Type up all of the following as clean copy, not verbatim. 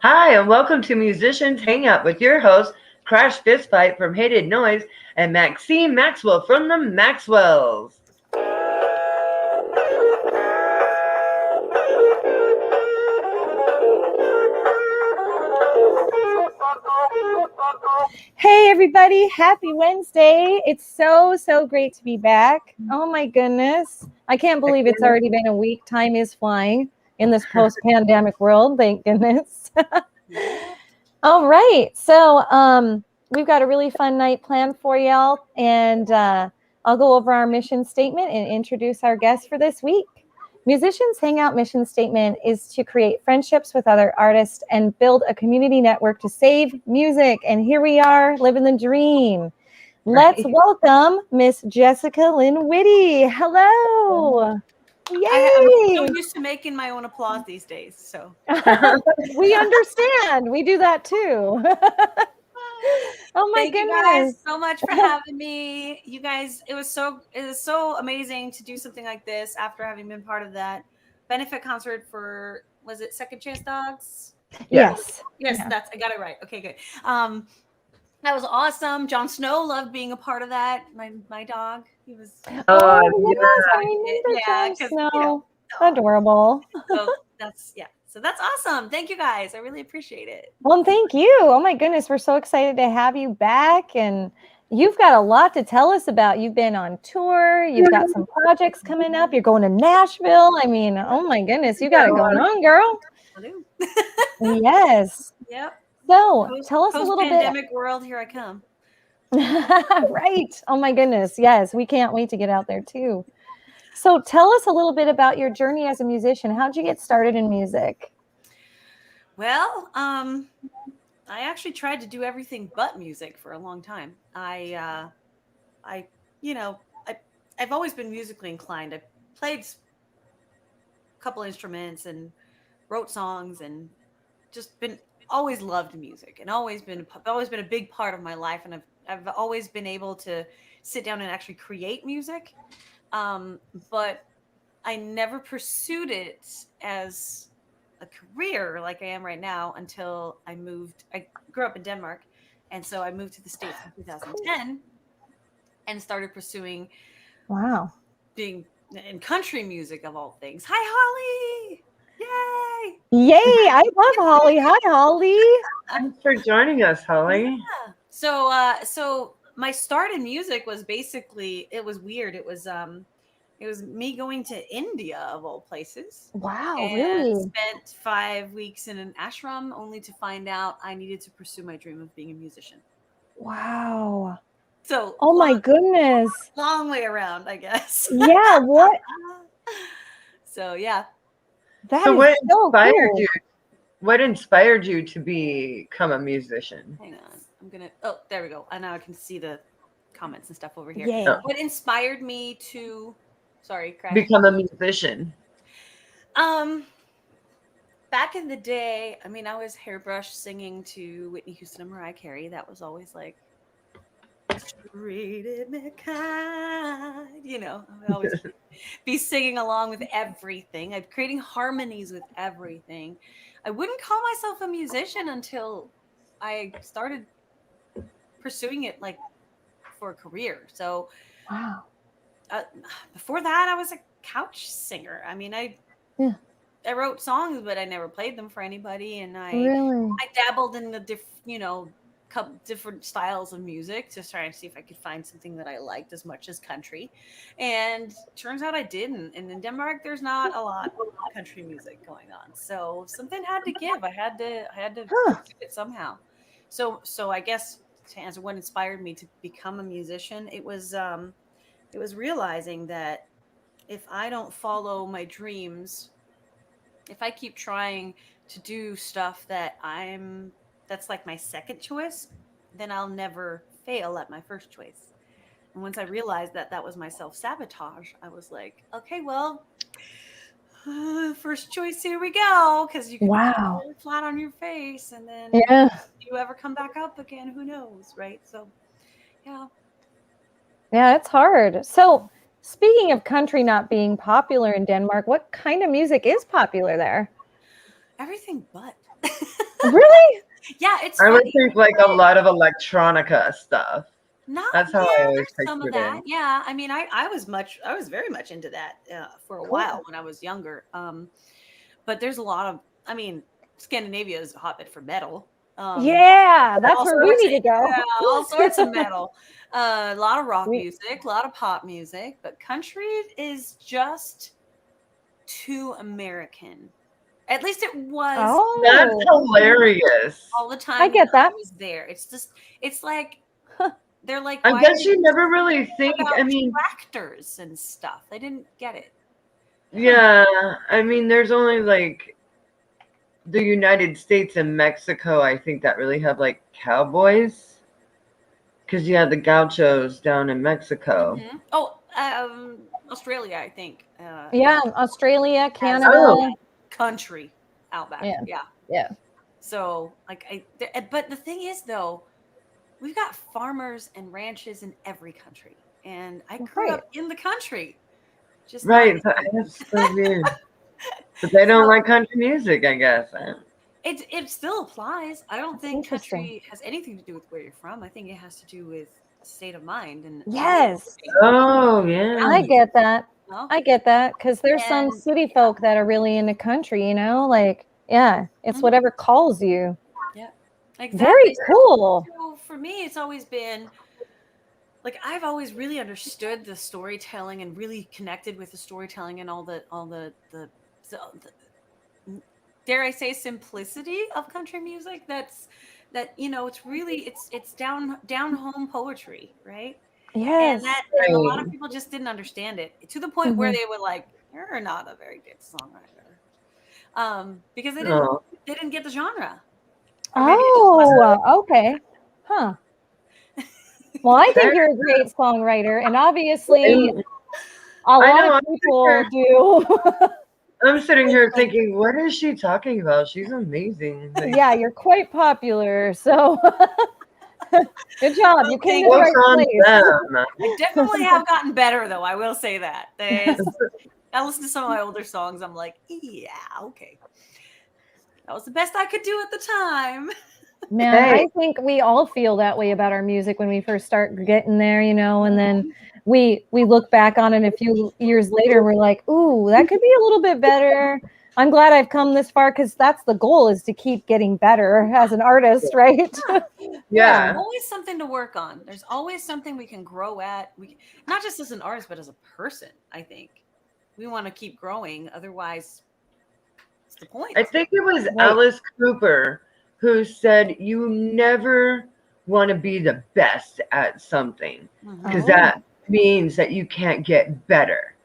Hi, and welcome to Musicians Hangout with your host, Crash Fistfight from Hated Noise, and Maxine Maxwell from the Maxwells. Hey everybody, happy Wednesday. It's so great to be back. Oh my goodness. I can't believe it's already been a week. Time is flying in this post-pandemic world, thank goodness. All right. So we've got a really fun night planned for y'all, and I'll go over our mission statement and introduce our guests for this week. Musicians Hangout mission statement is to create friendships with other artists and build a community network to save music. And here we are, living the dream. Let's welcome Miss Jessica Lynn Whitty. Hello. Yay. I'm so used to making my own applause these days, so. We understand. We do that too. Oh my Thank goodness. you guys so much for having me. You guys, it was so amazing to do something like this after having been part of that benefit concert for, was it Second Chance Dogs? Yes. Yes, Yeah. I got it right. Okay, good. That was awesome. Jon Snow loved being a part of that. My dog, he was. Oh yes, I remember Jon Snow. Adorable. So that's awesome. Thank you guys. I really appreciate it. Well, thank you. Oh my goodness, we're so excited to have you back, and you've got a lot to tell us about. You've been on tour. You've got some projects coming up. You're going to Nashville. I mean, oh my goodness, you got it going on, girl. I do. Yes. Yep. So tell us a little bit. Post-pandemic world, here I come. Right. Oh my goodness. Yes, we can't wait to get out there too. So tell us a little bit about your journey as a musician. How'd you get started in music? Well, I actually tried to do everything but music for a long time. I've always been musically inclined. I played a couple instruments and wrote songs and just always loved music and always been a big part of my life. And I've always been able to sit down and actually create music. But I never pursued it as a career like I am right now until I moved. I grew up in Denmark, and so I moved to the States in 2010 and started pursuing being in country music of all things. Hi, Holly! Yay! Yay! I love Holly. Hi, Holly. Thanks for joining us, Holly. Yeah. So my start in music was basically, it was weird. It was me going to India of all places. Wow, and really? Spent 5 weeks in an ashram only to find out I needed to pursue my dream of being a musician. Wow. So oh my goodness. Long way around, I guess. Yeah, what? So yeah. So what inspired you? What inspired you to become a musician? Hang on. There we go. And now I can see the comments and stuff over here. Yeah. What inspired me to Crash. Become a musician? Back in the day, I mean, I was hairbrush singing to Whitney Houston and Mariah Carey. That was always like, treated me kind. You know, I would always be singing along with everything. I'm creating harmonies with everything. I wouldn't call myself a musician until I started pursuing it like for a career. So before that, I was a couch singer. I mean, I wrote songs, but I never played them for anybody. And I dabbled in the different styles of music to try and see if I could find something that I liked as much as country. And turns out I didn't. And in Denmark, there's not a lot of country music going on. So something had to give. I had to do it somehow. So I guess to answer what inspired me to become a musician, it was realizing that if I don't follow my dreams, if I keep trying to do stuff that's like my second choice, then I'll never fail at my first choice. And once I realized that was my self-sabotage, I was like, okay, well, first choice, here we go. Because you can fall flat on your face, and then if you ever come back up again, who knows, right? So, yeah. Yeah, it's hard. So, speaking of country not being popular in Denmark, what kind of music is popular there? Everything but. Really? Yeah, it's I would funny. think like a lot of electronica stuff. Not That's how I always there's some of pictured that. it. Yeah, I mean, I was very much into that for a Cool. while when I was younger. But there's a lot of, I mean, Scandinavia is a hotbed for metal. Yeah, that's All where we sorts need to go. yeah, all sorts of metal. A lot of rock We- music, a lot of pop music, but country is just too American. At least it was That's Oh, hilarious. all the time I when get that. I was there. It's just, it's like they're like, I why are guess you you never really think. about I mean, tractors and stuff? I didn't get it. yeah. I mean, there's only like the United States and Mexico. I think that really have like cowboys, because you have the gauchos down in Mexico. Oh, Australia, I think. Yeah, Australia, has Canada. country outback. Yeah. Yeah. Yeah. So, like, but the thing is, though, we've got farmers and ranches in every country, and I grew Right. up in the country, just not Right. in That's so weird. But they don't So- like country music, I guess. It still applies. I don't think Interesting. country has anything to do with where you're from. I think it has to do with state of mind and Yes. Oh, yeah. I get that. Well, I get that because there's some And- city folk that are really into country, you know, like, yeah, it's Mhm. whatever calls you. exactly. Very cool. So for me, it's always been like I've always really understood the storytelling and really connected with the storytelling and all the dare I say simplicity of country music. That it's really it's down home poetry, right? Yes. And a lot of Right. people just didn't understand it to the point where Mhm. they were like, "You're not a very good songwriter," because Oh. they didn't get the genre. Or maybe it just Oh, okay. Huh. Well, I think you're a great songwriter, and obviously And a I lot know, of people do. I'm sitting here thinking, what is she talking about? She's amazing. Like, Yeah, you're quite popular, so good job. You came to the what's right on place. them? I definitely have gotten better, though. I will say that. I listen to some of my older songs. I'm like, yeah, okay. That was the best I could do at the time. Man, Hey. I think we all feel that way about our music when we first start getting there, you know, and then we look back on it a few years later, we're like, ooh, that could be a little bit better. I'm glad I've come this far because that's the goal, is to keep getting better as an artist, right? Yeah. Always something to work on. There's always something we can grow at. Not just as an artist, but as a person, I think. We want to keep growing. Otherwise, what's the point? I think it was Right. Alice Cooper who said, you never want to be the best at something, because Oh. that means that you can't get better.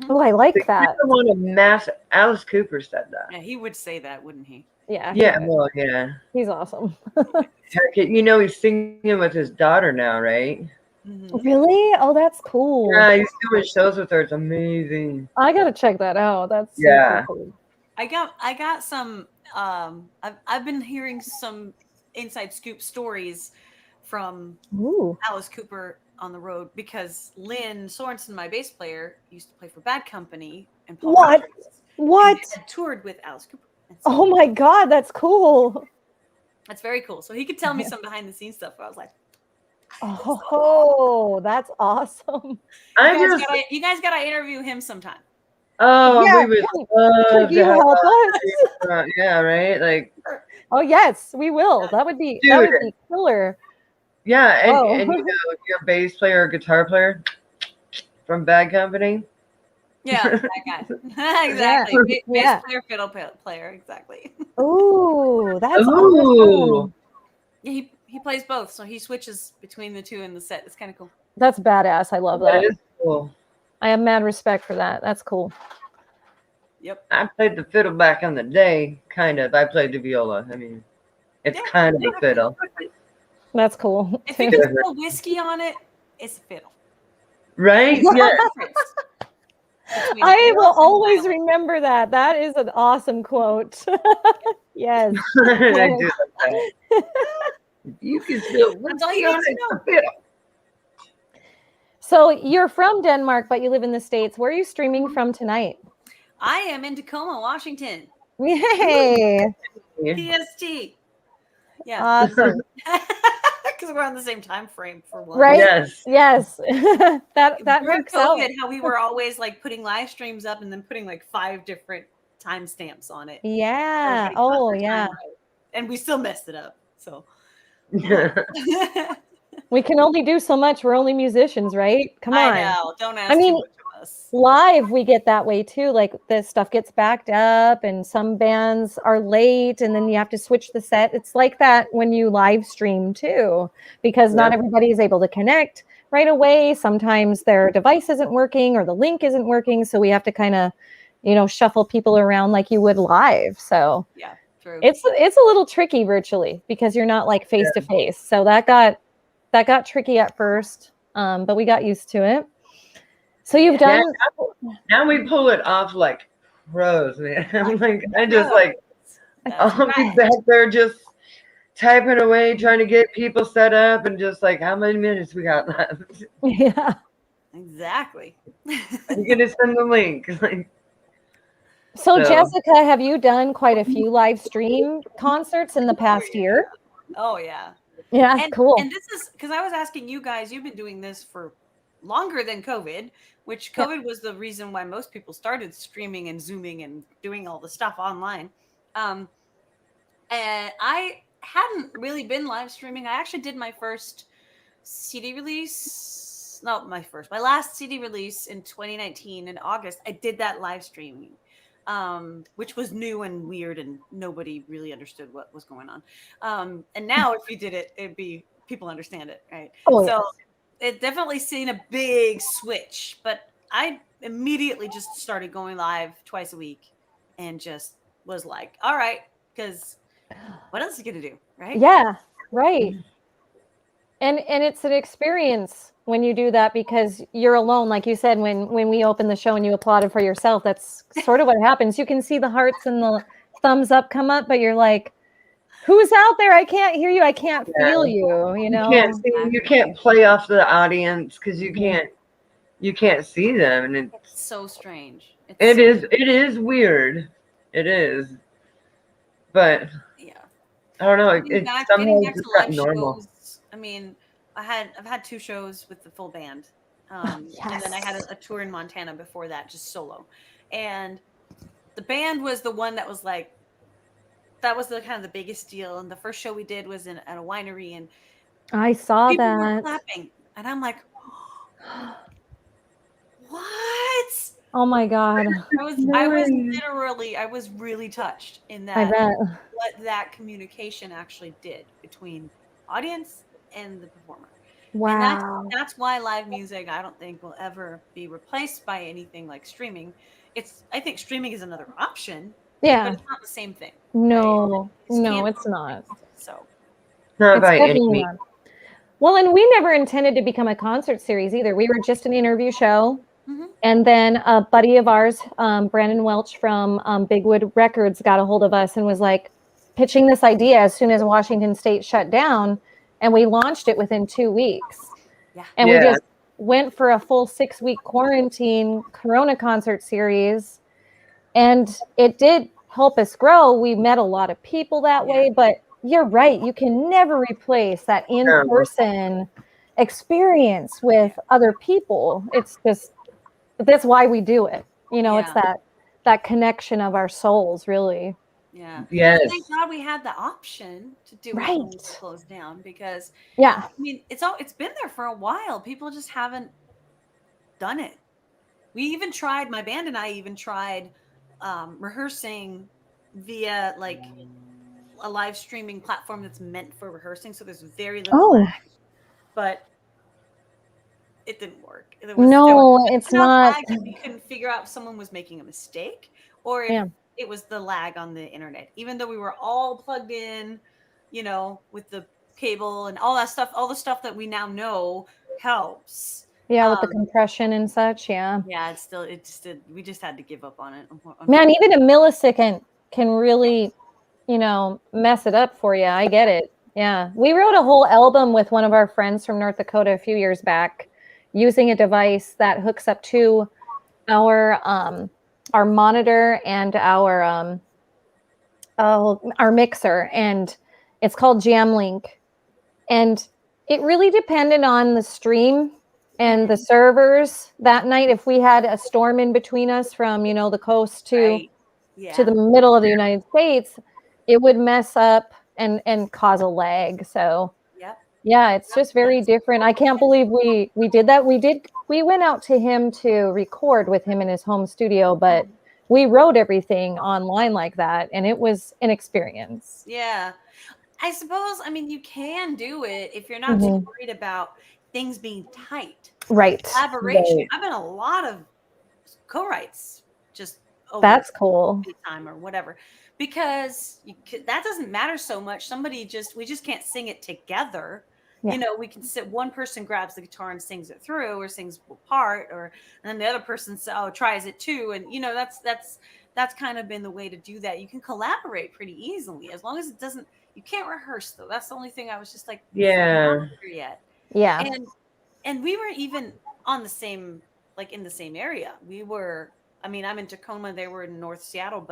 Oh, I like You that. never want to mass. Alice Cooper said that. Yeah, he would say that, wouldn't he? Yeah. Yeah, well, yeah. He's awesome. Heck, you know, he's singing with his daughter now, right? Really? Oh, that's cool. Yeah, he's doing shows with her. It's amazing. I gotta check that out. That's super Yeah. cool. I got some. I've been hearing some inside scoop stories from Ooh. Alice Cooper on the road because Lynn Sorensen, my bass player, used to play for Bad Company and Paul What? Rodgers, What? and toured with Alice Cooper. And so Oh my God, that's cool. that's very cool. So he could tell me some behind the scenes stuff where I was like, Oh, that's awesome. you guys gotta interview him sometime. Oh, Yeah, we would could love you to have help that. us? Yeah, right. Like, Oh yes, we will. That would be killer. yeah, and, Oh. and you know, your bass player or guitar player from Bad Company. Yeah, that guy. Exactly. Yeah. Bass player, fiddle player, exactly. Ooh, that's Ooh. awesome. Yeah, he plays both, so he switches between the two in the set. It's kind of cool. That's badass. I love That that. is cool. I have mad respect for that. That's cool. Yep. I played the fiddle back in the day, kind of. I played the viola. I mean, it's kind of a fiddle. That's cool. If you can spill whiskey on it, it's a fiddle. Right? Yeah. I will always remember that. That is an awesome quote. Yes. I do like that. You can still. That's all you need to know. Fiddle. So you're from Denmark, but you live in the States. Where are you streaming from tonight? I am in Tacoma, Washington. Yay. PST. Yeah. Awesome. Because we're on the same time frame for one. Right? Yes. Yes. that During works out. COVID, how we were always like putting live streams up and then putting like 5 different timestamps on it. Yeah. Everybody got Oh, their time yeah. right. And we still messed it up. So We can only do so much. We're only musicians, right? Come on. I know. Don't ask I mean, too much of us. live we get that way too. Like this stuff gets backed up and some bands are late and then you have to switch the set. It's like that when you live stream too, because not Yep. everybody is able to connect right away. Sometimes their device isn't working or the link isn't working. So we have to kind of, shuffle people around like you would live. So Yeah, true. it's a little tricky virtually because you're not like face to face. So that got tricky at first, but we got used to it. So you've done. Now we pull it off like pros, man. I'm like, I just Pros. like, That's I'll be right. back there just typing away, trying to get people set up, and just like, how many minutes we got left? Yeah. Exactly. Are you gonna send the link? Like, So, So- Jessica, have you done quite a few live stream concerts in the past year? Oh yeah. Yeah, And cool. and this is because I was asking you guys, you've been doing this for longer than COVID, which COVID was the reason why most people started streaming and zooming and doing all the stuff online. And I hadn't really been live streaming. I actually did my first CD release, not my first, my last CD release in 2019 in August. I did that live streaming, which was new and weird, and nobody really understood what was going on. And now, if you did it, it'd be people understand it, right? Oh, So yes. it definitely seen a big switch. But I immediately just started going live twice a week, and just was like, all right, because what else are you gonna do, right? Yeah, right. And it's an experience when you do that because you're alone. Like you said, when we opened the show and you applauded for yourself, that's sort of what happens. You can see the hearts and the thumbs up come up, but you're like, who's out there? I can't hear you. I can't feel you, you can't see, you can't play off the audience because you can't see them, and It's so strange. it is weird. It is, but Yeah. I don't know. Getting It's back somehow to just live got normal. shows. I mean, I've had 2 shows with the full band, and then I had a tour in Montana before that, just solo. And the band was the one that was like, that was the kind of the biggest deal. And the first show we did was at a winery, and I saw people were that. clapping, and I'm like, what? Oh my God. I was really touched in I that bet. what that communication actually did between audience and the performer. And Wow. that's why live music, I don't think, will ever be replaced by anything like streaming. I think streaming is another option, Yeah. but it's not the same thing. No, Right? no, it's not. So Not It's by any definitely means. not. Well, and we never intended to become a concert series either. We were just an interview show. Mhm. And then a buddy of ours, Brandon Welch from Bigwood Records, got a hold of us and was like pitching this idea as soon as Washington State shut down. And we launched it within 2 weeks. Yeah. And we just went for a full 6-week quarantine Corona concert series. And it did help us grow. We met a lot of people that way, but you're right. You can never replace that in-person experience with other people. It's just, that's why we do it. It's that connection of our souls, really. Yeah. Yes. And thank God we had the option to do it when we were closed down, because I mean, it's been there for a while. People just haven't done it. We even tried, my band and I even tried rehearsing via like a live streaming platform that's meant for rehearsing. So there's very little lag, but it didn't work. It's not. Lag, we couldn't figure out if someone was making a mistake or if it was the lag on the internet. Even though we were all plugged in, with the cable and all that stuff, all the stuff that we now know helps. Yeah, with the compression and such. Yeah. Yeah, we just had to give up on it. Man, even a millisecond can really, mess it up for you. I get it. Yeah. We wrote a whole album with one of our friends from North Dakota a few years back using a device that hooks up to our monitor and our mixer. And It's called Jamlink. And it really depended on the stream and the servers that night. If we had a storm in between us from, the coast to Right. Yeah. the middle of the United States, it would mess up and cause a lag. So Yep. yeah, it's just very different. I can't believe we did that. We went out to him to record with him in his home studio, but we wrote everything online like that, and it was an experience. Yeah. I suppose, I mean, you can do it if you're not too Mhm. worried about things being tight. Right. Collaboration. Right. I've been a lot of co-writes just over That's cool. time or whatever, because that doesn't matter so much. We just can't sing it together. Yeah. We can sit, one person grabs the guitar and sings it through or sings a part, and then the other person tries it too. And that's kind of been the way to do that. You can collaborate pretty easily as long as it doesn't, you can't rehearse though. That's the only thing I was just like, Yeah. not here yet. Yeah. And we were even on the same, like in the same area. I'm in Tacoma, they were in North Seattle,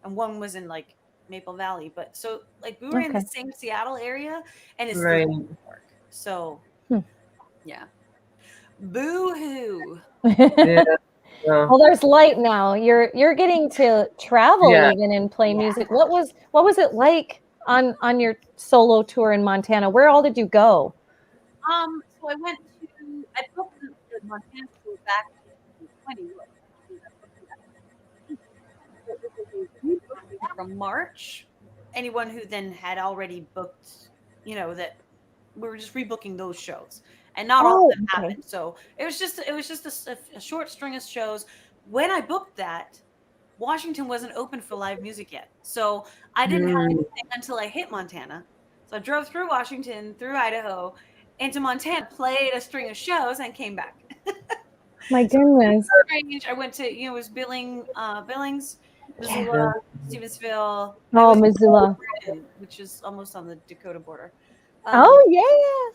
and one was in like Maple Valley. But so like we were in the Okay. same Seattle area, and it still Right. didn't work. So Hmm. yeah. Boo hoo. Yeah. Well, Well, there's light now. You're getting to travel yeah. even and play Yeah. music. What was it like on your solo tour in Montana? Where all did you go? So I booked the Montana tour back in 2020. From March. Anyone who then had already booked, that we were just rebooking those shows, and not all of Oh, them okay. happened. So it was just a short string of shows. When I booked that, Washington wasn't open for live music yet, so I didn't have Mm. anything until I hit Montana. So I drove through Washington, through Idaho, into Montana, played a string of shows, and came back. My goodness. Strange. I went to, it was Billings, Yeah. Missoula, Stevensville. I Oh, was in Missoula. Oregon, which is almost on the Dakota border. Oh, yeah.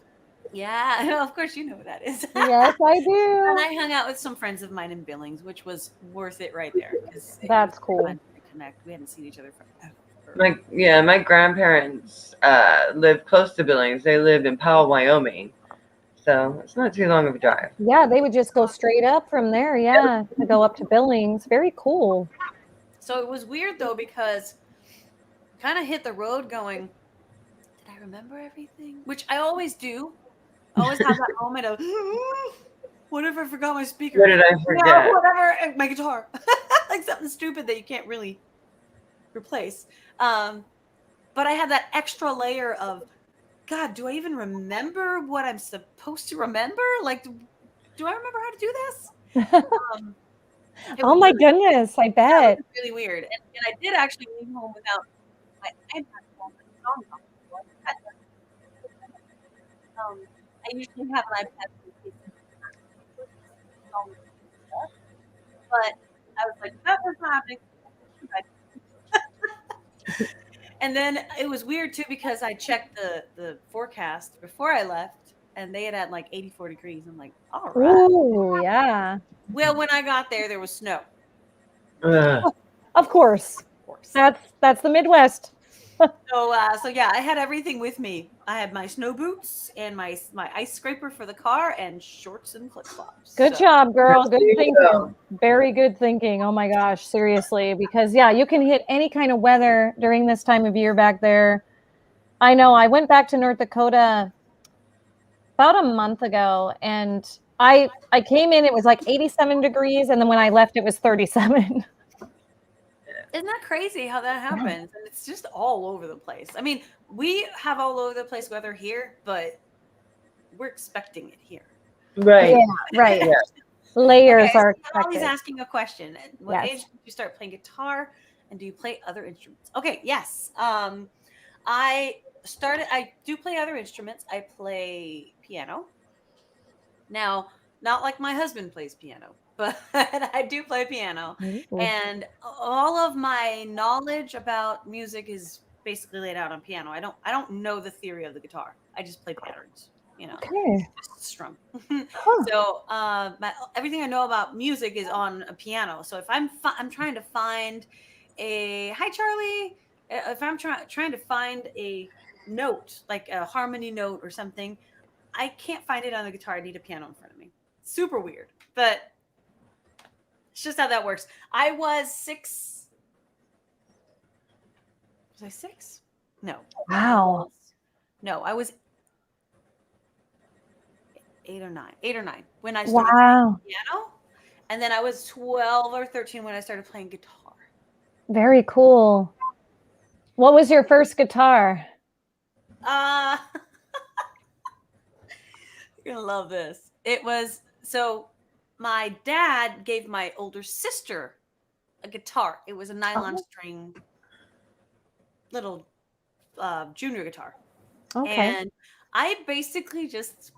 Yeah, of course you know what that is. Yes, I And do. I hung out with some friends of mine in Billings, which was worth it right there because it was That's cool. fun to reconnect. We hadn't seen each other forever. My grandparents live close to Billings. They live in Powell, Wyoming, so it's not too long of a drive. Yeah, they would just go straight up from there. Yeah, to go up to Billings. Very cool. So it was weird though because kind of hit the road going, did I remember everything? Which I always do. I always have that moment of, what if I forgot my speaker? What did I Yeah, forget? whatever, my guitar. Like something stupid that you can't really replace. But I had that extra layer of, God, do I even remember what I'm supposed to remember? Like, do I remember how to do this? It Oh was my really, goodness, I yeah, it bet. was really weird. And I did actually leave home without my iPad phone, but the song on. So I usually have an iPad in case but I was like, that was not happening. And then it was weird too because I checked the forecast before I left, and they had like 84 degrees. I'm like, all right. Ooh, yeah. Well, when I got there was snow. Ugh. Of course. Of course. That's the Midwest. So yeah, I had everything with me. I had my snow boots and my ice scraper for the car and shorts and flip flops. Good job, girl. Good There you thinking. go. Very good thinking. Oh my gosh, seriously. Because yeah, you can hit any kind of weather during this time of year back there. I know. I went back to North Dakota about a month ago, and I came in, it was like 87 degrees, and then when I left it was 37. Isn't that crazy how that happens? And it's just all over the place. I mean, we have all over the place weather here, but we're expecting it here. Right. Yeah, right. Yeah. Layers Okay, are so I'm always expected. asking a question. At what Yes. age did you start playing guitar, and do you play other instruments? Okay, yes. I do play other instruments. I play piano. Now, not like my husband plays piano, but I do play piano. Ooh. And all of my knowledge about music is basically laid out on piano. I don't know the theory of the guitar. I just play patterns, Okay. just strum. Huh. So everything I know about music is on a piano. So if I'm trying to find a hi Charlie, if I'm trying to find a note, like a harmony note or something, I can't find it on the guitar. I need a piano in front of me. Super weird, but it's just how that works. I was 6. Was I 6? No. Wow. No, I was 8 or 9. 8 or 9 when I started Wow. playing piano, and then I was 12 or 13 when I started playing guitar. Very cool. What was your first guitar? You're gonna love this. It was so my dad gave my older sister a guitar. It was a nylon string little junior guitar. Okay. And I basically just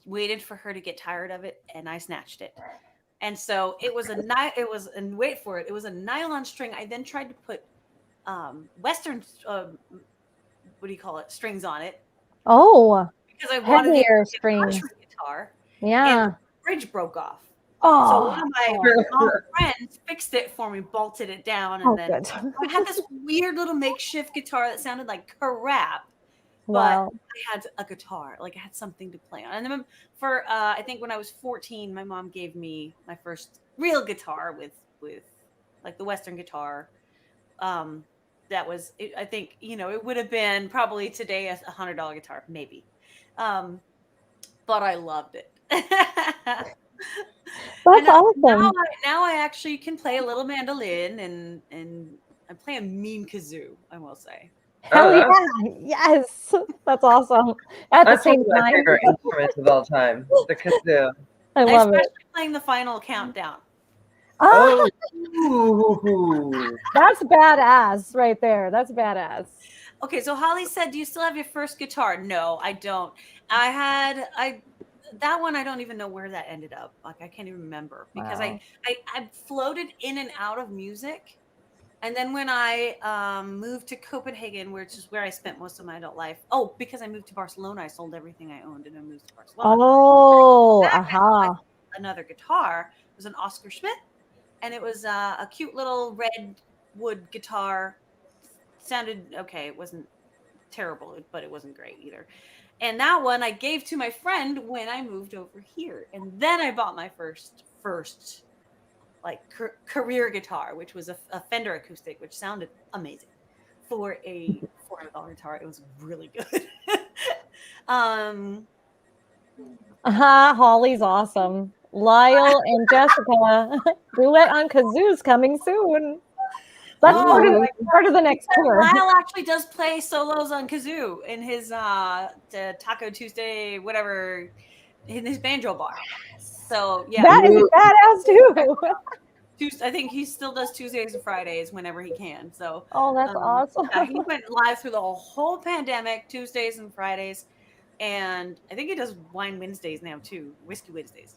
waited for her to get tired of it, and I snatched it. And so it was and wait for it. It was a nylon string. I then tried to put Western, what do you call it, strings on it. Oh, Because I wanted it to heavier be a strings. country guitar. And Yeah. the bridge broke off. Oh. So one of my mom's friends fixed it for me, bolted it down, and then good. I had this weird little makeshift guitar that sounded like crap. Wow. But I had a guitar, like I had something to play on. And then for I think when I was 14, my mom gave me my first real guitar with like the Western guitar. That was, I think, it would have been probably today a $100 guitar, maybe. But I loved it. That's awesome. Now I actually can play a little mandolin and I play a mean kazoo, I will say. Hell yeah. Yes. That's awesome. At the same That's one of my time. favorite instruments of all time, the kazoo. I love Especially it. playing the final countdown. Oh, Ooh. that's badass right there. That's badass. Okay, so Holly said, "Do you still have your first guitar?" No, I don't. That one I don't even know where that ended up. Like I can't even remember because Wow. I floated in and out of music. And then when I moved to Copenhagen, which is where I spent most of my adult life. Oh, because I moved to Barcelona, I sold everything I owned and I moved to Barcelona. Oh, I aha. another guitar. It was an Oscar Schmidt, and it was a cute little red wood guitar. Sounded okay. It wasn't terrible, but it wasn't great either. And that one I gave to my friend when I moved over here, and then I bought my first like career guitar, which was a Fender acoustic, which sounded amazing for a $400 guitar. It was really good. Holly's awesome. Lyle and Jessica duet on kazoos coming soon. That's part of the next tour. Lyle actually does play solos on kazoo in his Taco Tuesday, whatever, in his banjo bar. So yeah, that is badass too. I think he still does Tuesdays and Fridays whenever he can. So that's awesome. Yeah, he went live through the whole pandemic, Tuesdays and Fridays, and I think he does Wine Wednesdays now too, Whiskey Wednesdays.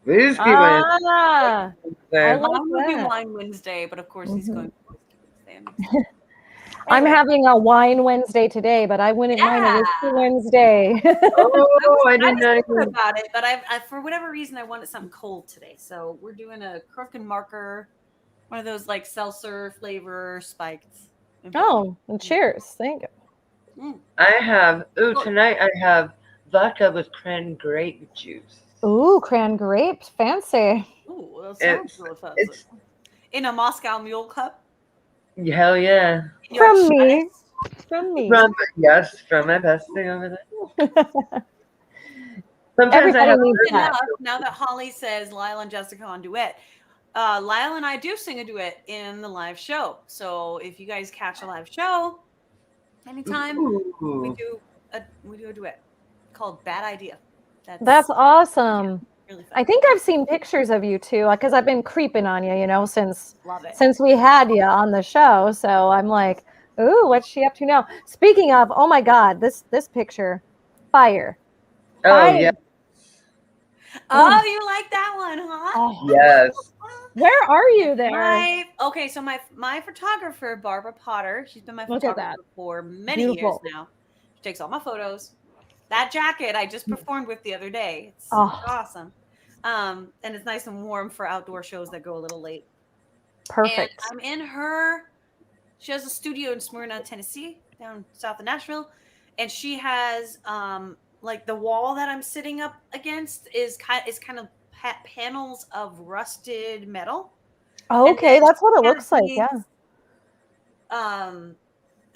Whiskey I Mine like would be that. Wine Wednesday, but of course he's going for Whiskey Wednesday. I'm having a wine Wednesday today, but I wouldn't mind a Whiskey Wednesday. I did not even about it, but I for whatever reason I wanted something cold today, so we're doing a Crook and Marker, one of those like seltzer flavor spiked. Oh, and cheers! Thank you. I have tonight I have vodka with cran grape juice. Ooh, cran grapes, fancy. Ooh, that sounds really fancy. In a Moscow Mule cup. Hell yeah! From me. From my bestie over there. Sometimes Everybody I have needs that. Now that Holly says Lyle and Jessica on duet, Lyle and I do sing a duet in the live show. So if you guys catch a live show anytime, we do a duet called "Bad Idea." That's awesome. Yeah, really fun. I think I've seen pictures of you too, because I've been creeping on you, since Love we had you on the show. So I'm like, ooh, what's she up to now? Speaking of, oh my God, this picture, fire. Oh yeah. Oh, you like that one, huh? Oh. Yes. Where are you there? So my photographer, Barbara Potter, she's been my Look at photographer that. for many years now. She takes all my photos. That jacket I just performed with the other day. It's awesome. And it's nice and warm for outdoor shows that go a little late. Perfect. And I'm in her She has a studio in Smyrna, Tennessee, down south of Nashville, and she has like the wall that I'm sitting up against is kind of panels of rusted metal, and Okay, then that's what it she has looks like. these, Yeah. um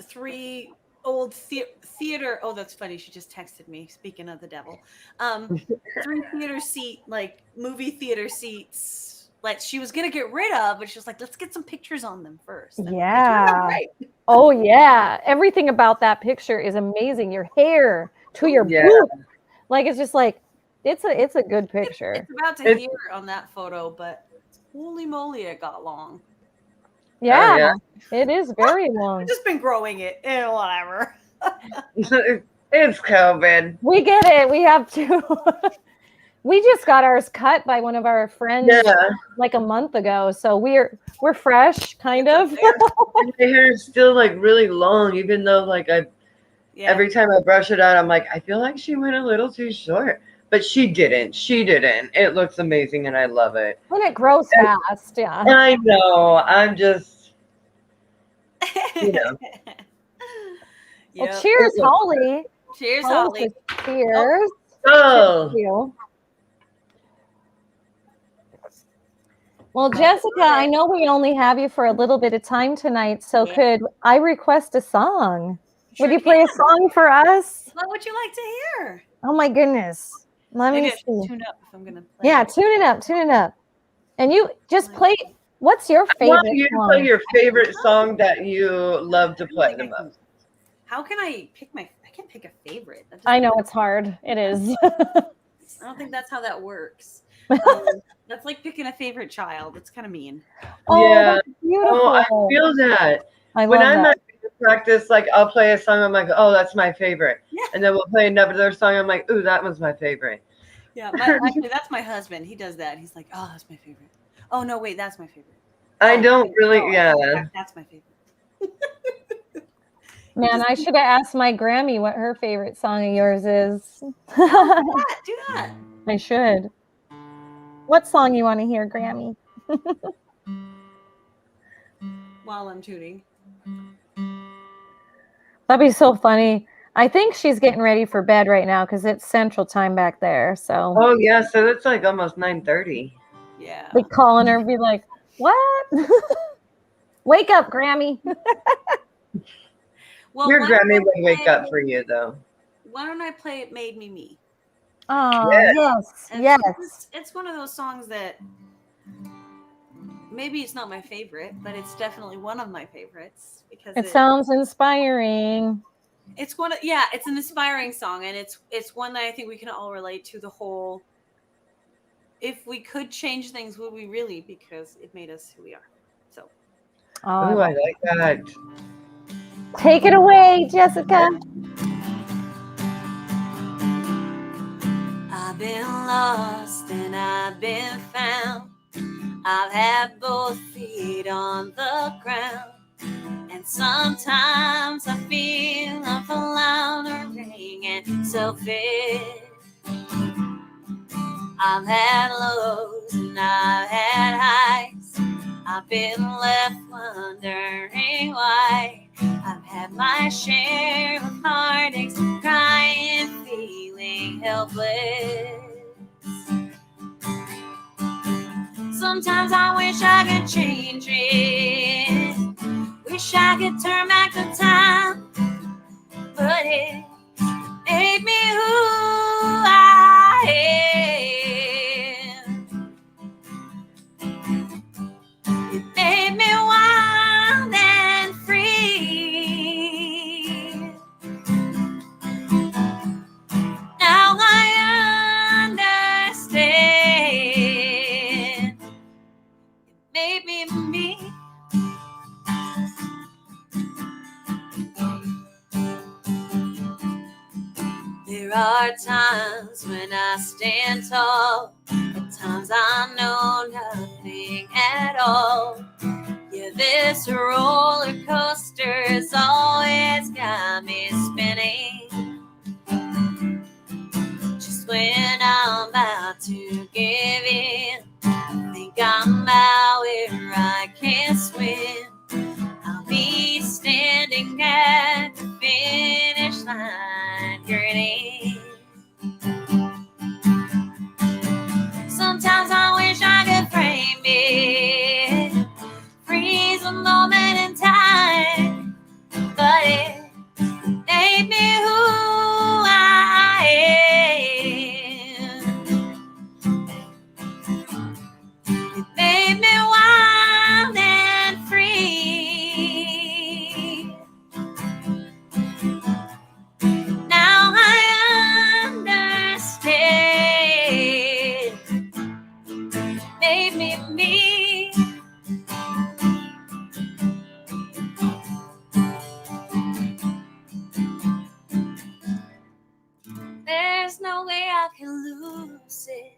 three old theater. Oh, that's funny. She just texted me. Speaking of the devil, three theater seat, like movie theater seats, like she was gonna get rid of, but she was like, let's get some pictures on them first. And they turned out Yeah. great. Oh yeah. Everything about that picture is amazing. Your hair to your Yeah. boot. Like it's just like it's a good picture. It's about to It's, hear on that photo, but holy moly, it got long. oh, Yeah. yeah. It is very I've long. just been growing it, and whatever. It's COVID. We get it. We have to. We just got ours cut by one of our friends Yeah. like a month ago, so we're fresh, kind It's of. up there. And my hair is still like really long, even though like Yeah. every time I brush it out, I'm like, I feel like she went a little too short. But she didn't. She didn't. It looks amazing and I love it. And it grows fast, yeah. I know. I'm just, you know. Well, Yep. cheers, Holly. Cheers, Holly Holly. says cheers. Oh, Thank you. Well, Jessica, I know we only have you for a little bit of time tonight, so Yeah. could I request a song? Sure Would you play a can. song for us? What would you like to hear? Oh my goodness. Let Maybe me I should see. tune up if I'm gonna play. Yeah, tune it up, tune it up. And you just play. What's your I want favorite you to song? play your favorite song that you love to play the I can- most. How can I pick my? I can't pick a favorite. That I know doesn't- it's hard. It is. I don't think that's how that works. That's like picking a favorite child. It's kind of mean. Oh, Yeah. that's beautiful. Oh, I feel that. I When love I'm that. at practice, like I'll play a song, I'm like, oh, that's my favorite. Yeah. And then we'll play another song, I'm like, ooh, that was my favorite. Yeah, actually, that's my husband. He does that. He's like, oh, that's my favorite. Oh no, wait, that's my favorite. I Oh, don't really, no, yeah. that's my favorite. Man, I should have asked my Grammy what her favorite song of yours is. Do that. I should. What song you want to hear, Grammy? While I'm tuning. That'd be so funny. I think she's getting ready for bed right now because it's Central Time back there. So Oh yeah, so it's like almost 9:30. Yeah. be calling her and be like, "What? Wake up, Grammy!" Well, Your why don't Grammy I would wake play- up for you though. Why don't I play "It Made Me Me"? Oh Yes. yes. It's one of those songs that maybe it's not my favorite, but it's definitely one of my favorites because It sounds inspiring. it's it's an inspiring song, and it's one that I think we can all relate to. The whole, if we could change things, would we really? Because it made us who we are. So Oh, Ooh, I like that. take it away, Jessica. I've been lost and I've been found. I've had both feet on the ground. And sometimes I feel I'm floundering and selfish. I've had lows and I've had highs. I've been left wondering why. I've had my share of heartaches, crying, feeling helpless. Sometimes I wish I could change it. Wish I could turn back the time, but it made me who I am. It made me wild and free. Now I understand. It made me me. There are times when I stand tall, at times I know nothing at all. Yeah, this roller coaster's always got me spinning. Just when I'm about to give in, I think I'm out where I can't swim. I'll be at the finish line, grenade. Sometimes I wish I could frame it, freeze a moment in time, but it made me who I am. It made me wild and free. Now I understand. Made me me. There's no way I can lose it.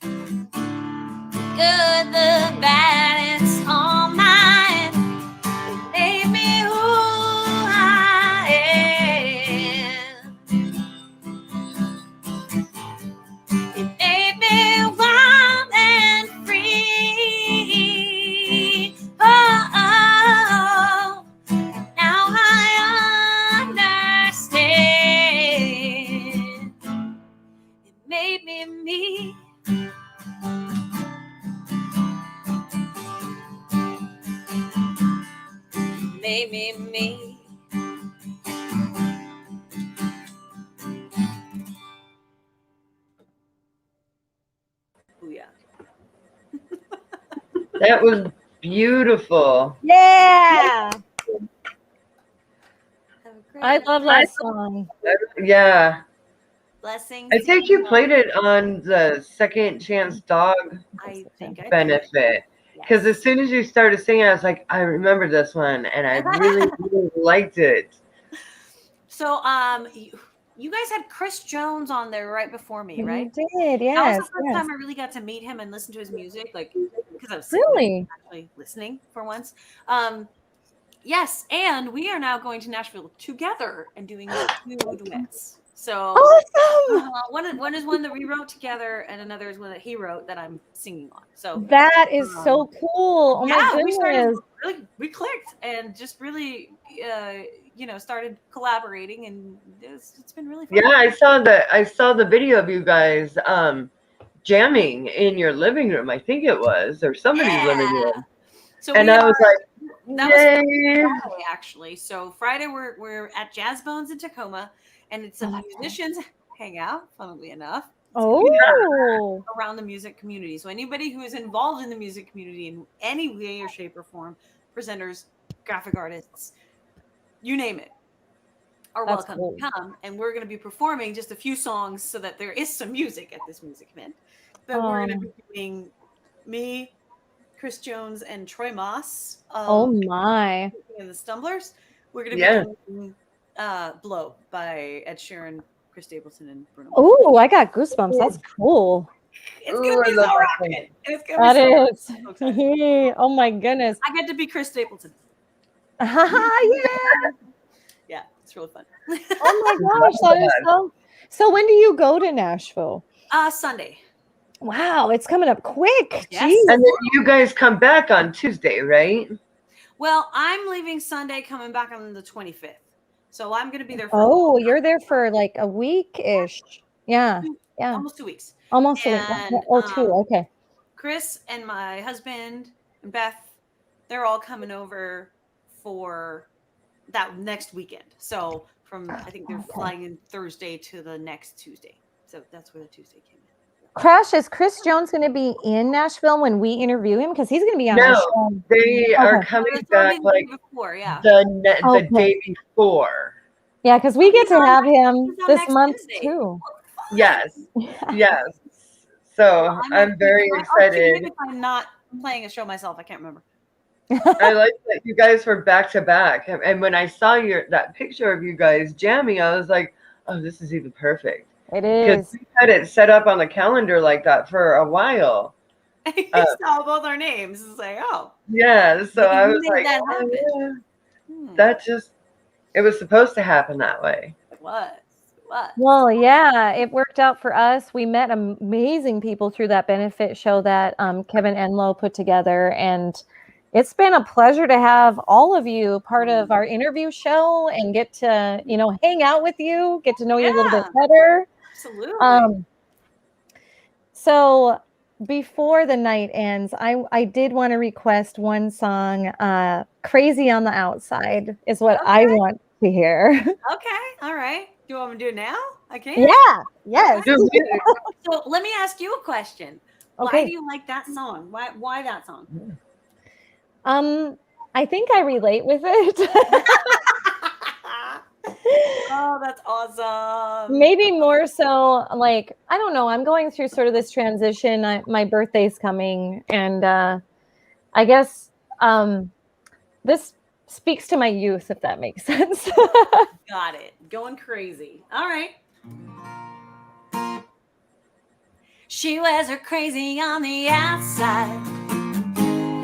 Good, the bad, it's all mine. It made me who I am. It made me wild and free. Oh, oh. Now I understand. It made me me. Made me me. Oh yeah. That was beautiful. Yeah. Have a great I love that song. Yeah. blessings. I think you played it on the Second Chance Dog I think I did. benefit. Because as soon as you started singing, I was like, I remember this one, and I really, really liked it. So, you guys had Chris Jones on there right before me, right? You did, That yes. was the first yes. time I really got to meet him and listen to his music, like because I was Really? actually listening for once. Yes, and we are now going to Nashville together and doing 2 duets. So Awesome. one is one that we wrote together, and another is one that he wrote that I'm singing on. So That is so cool. Oh my yeah, goodness. we clicked and just really started collaborating, and it's been really fun. Yeah, I saw the video of you guys jamming in your living room. I think it was, or somebody's living room. So And I was like, that was yay. Friday, actually. So Friday we're at Jazz Bones in Tacoma, and it's a musicians hangout, funnily enough. Oh. Around the music community. So anybody who is involved in the music community in any way or shape or form, presenters, graphic artists, you name it, are That's welcome cool. to come. And we're going to be performing just a few songs so that there is some music at this music event. But we're going to be doing me, Chris Jones, and Troy Moss. Oh my. And the Stumblers. We're going to be doing Blow by Ed Sheeran, Chris Stapleton, and Bruno Mars. Oh, I got goosebumps. That's cool. It's gonna be so rocking. It's gonna That be is. so exciting. Oh my goodness. I get to be Chris Stapleton. Yeah. Yeah, it's really fun. Oh my gosh, that is so. So when do you go to Nashville? Sunday. Wow, it's coming up quick. Yes. Jeez. And then you guys come back on Tuesday, right? Well, I'm leaving Sunday, coming back on the 25th. So I'm gonna be there for you're there for like a week-ish. Yeah. Yeah. Almost 2 weeks. Almost a week. And, Oh, 2. Okay. Chris and my husband and Beth, they're all coming over for that next weekend. So I think they're flying in Thursday to the next Tuesday. So that's where the Tuesday came in. Crash, is Chris Jones going to be in Nashville when we interview him? Because he's going to be on our show. They are coming back like before, the day before. Yeah, because we get to have him this month Tuesday. too. Yes. Yes. So I'm very excited. If I'm not playing a show myself, I can't remember. I like that you guys were back to back. And when I saw that picture of you guys jamming, I was like, oh, this is even perfect. It is. Because we had it set up on the calendar like that for a while. You saw both our names. It's like, oh. Yeah. So I was like, it was supposed to happen that way. It was. Well, yeah, it worked out for us. We met amazing people through that benefit show that Kevin Enlow put together, and It's been a pleasure to have all of you part of our interview show and get to, hang out with you, get to know you a little bit better. Absolutely. So before the night ends, I did want to request one song. Crazy on the Outside is what I want to hear. Okay. All right. Do you want me to do it now? I can. Yeah. Yes. Good music. So let me ask you a question. Okay. Why do you like that song? Why that song? I think I relate with it. Oh, that's awesome. Maybe more so, like, I don't know. I'm going through sort of this transition. My birthday's coming, and I guess this speaks to my youth, if that makes sense. Got it. Going crazy. All right. She wears her crazy on the outside,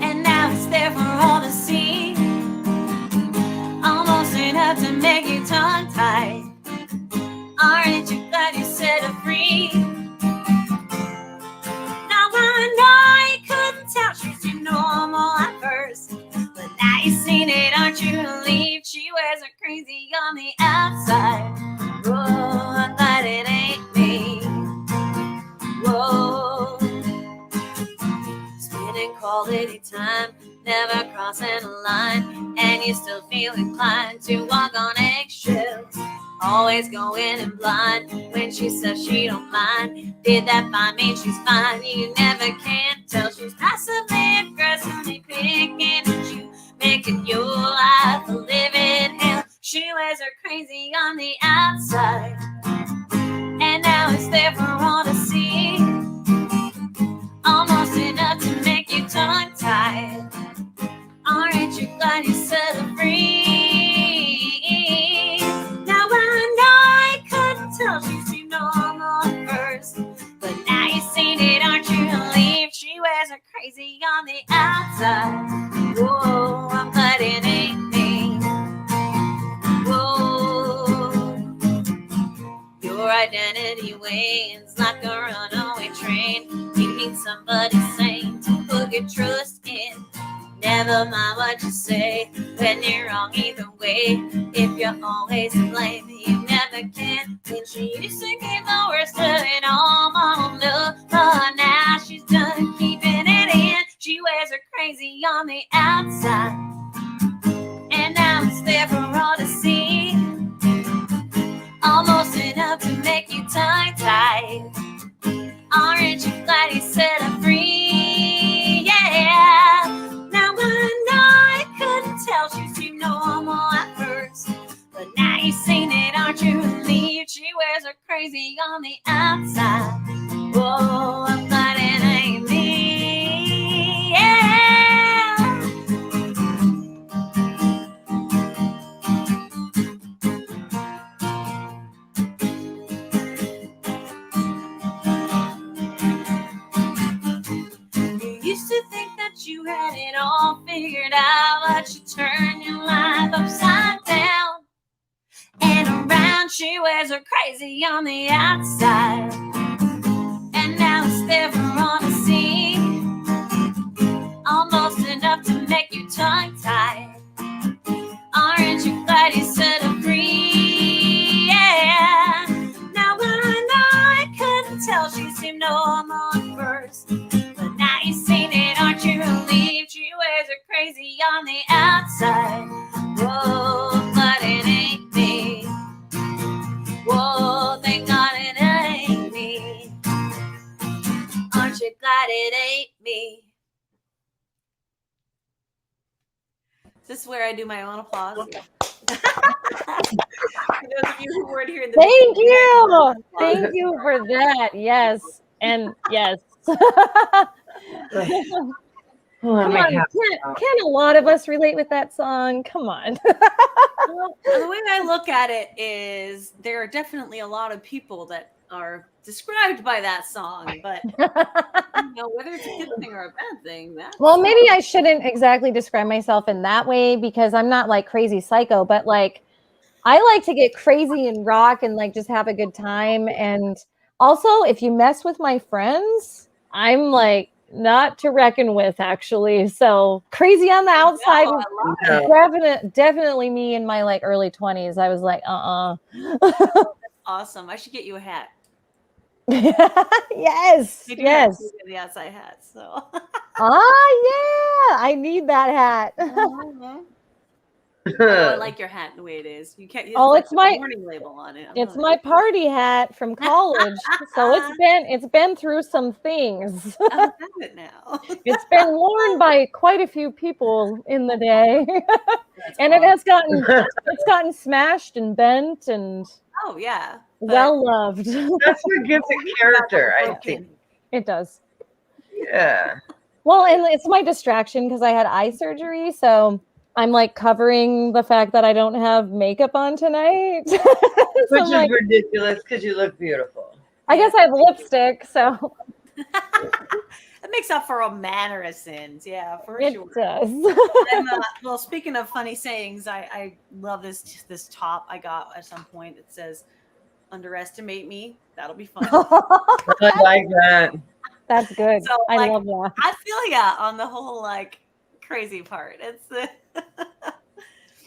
and now it's there for all to see. Almost enough to make you tongue-tied. Aren't you glad you set her free? Now I couldn't tell she's too normal at first, but now you've seen it, aren't you relieved? She wears her crazy on the outside. Whoa, I'm glad it ain't me. Whoa, spending quality time, never crossing a line, and you still feel inclined to walk on eggshells. Always going in blind when she says she don't mind. Did that fine mean she's fine? You never can tell. She's passively aggressively picking at you, making your life a living hell. She wears her crazy on the outside, and now it's there for all to see. Almost enough to make you tongue-tied. Aren't you glad you set her free? Now I couldn't tell she seemed normal at first, but now you've seen it, aren't you relieved? She wears her crazy on the outside. Whoa, I'm glad it ain't me. Whoa, your identity wanes like a runaway train. You need somebody sane to put your trust in. Never mind what you say when you're wrong either way. If you're always to blame, you never can. When she used to keep the worst of it all modeled up, but now she's done keeping it in. She wears her crazy on the outside, and now it's there for all to see. Almost enough to make you tongue-tied. Aren't you glad you set her free? Yeah. Now I know I couldn't tell she seemed normal at first, but now you've seen it, aren't you relieved? She wears her crazy on the outside. Whoa, I'm glad it ain't me. Yeah. Used to think that you had it all figured out, but you turned your life upside down and around. She wears her crazy on the outside, and now it's there for all to see. Almost enough to make you tongue-tied. Aren't you glad you set her free? Yeah. Now I know I couldn't tell she seemed normal at first, but now you've seen it, aren't you relieved? She wears her crazy on the outside. Whoa, but it ain't me. Whoa, thank God it ain't me. Aren't you glad it ain't me? Is this where I do my own applause? For those of you who weren't here in the Thank beginning, you. Thank you for that. Yes. And yes. Come on, can a lot of us relate with that song? Come on. Well, the way I look at it is there are definitely a lot of people that are described by that song, but whether it's a good thing or a bad thing, well, maybe I shouldn't exactly describe myself in that way because I'm not like crazy psycho, but like I like to get crazy and rock and like just have a good time. And also, if you mess with my friends, I'm like not to reckon with, actually. So crazy on the outside. No, I love it. Definitely me in my like early 20s. I was like, Awesome. I should get you a hat. Yes. They do have Yes. the outside hat, so. Yeah. I need that hat. Oh, I like your hat the way it is. You can't. It's Oh, like it's a my warning label on it. I it's love my party hat from college. So it's been through some things. I have it now. It's been worn by quite a few people in the day. That's And awesome. it's gotten smashed and bent and Oh yeah. well loved. That's what gives it character, I think. It does. Yeah. Well, and it's my distraction because I had eye surgery, so I'm like covering the fact that I don't have makeup on tonight. Which is like, ridiculous because you look beautiful. I guess I have lipstick, so It makes up for all manner of sins. Yeah, for it sure. does. Well, speaking of funny sayings, I love this top I got at some point. It says, "Underestimate me. That'll be fun." I like that. That's good. So, I like, love that. I feel ya on the whole like crazy part. It's the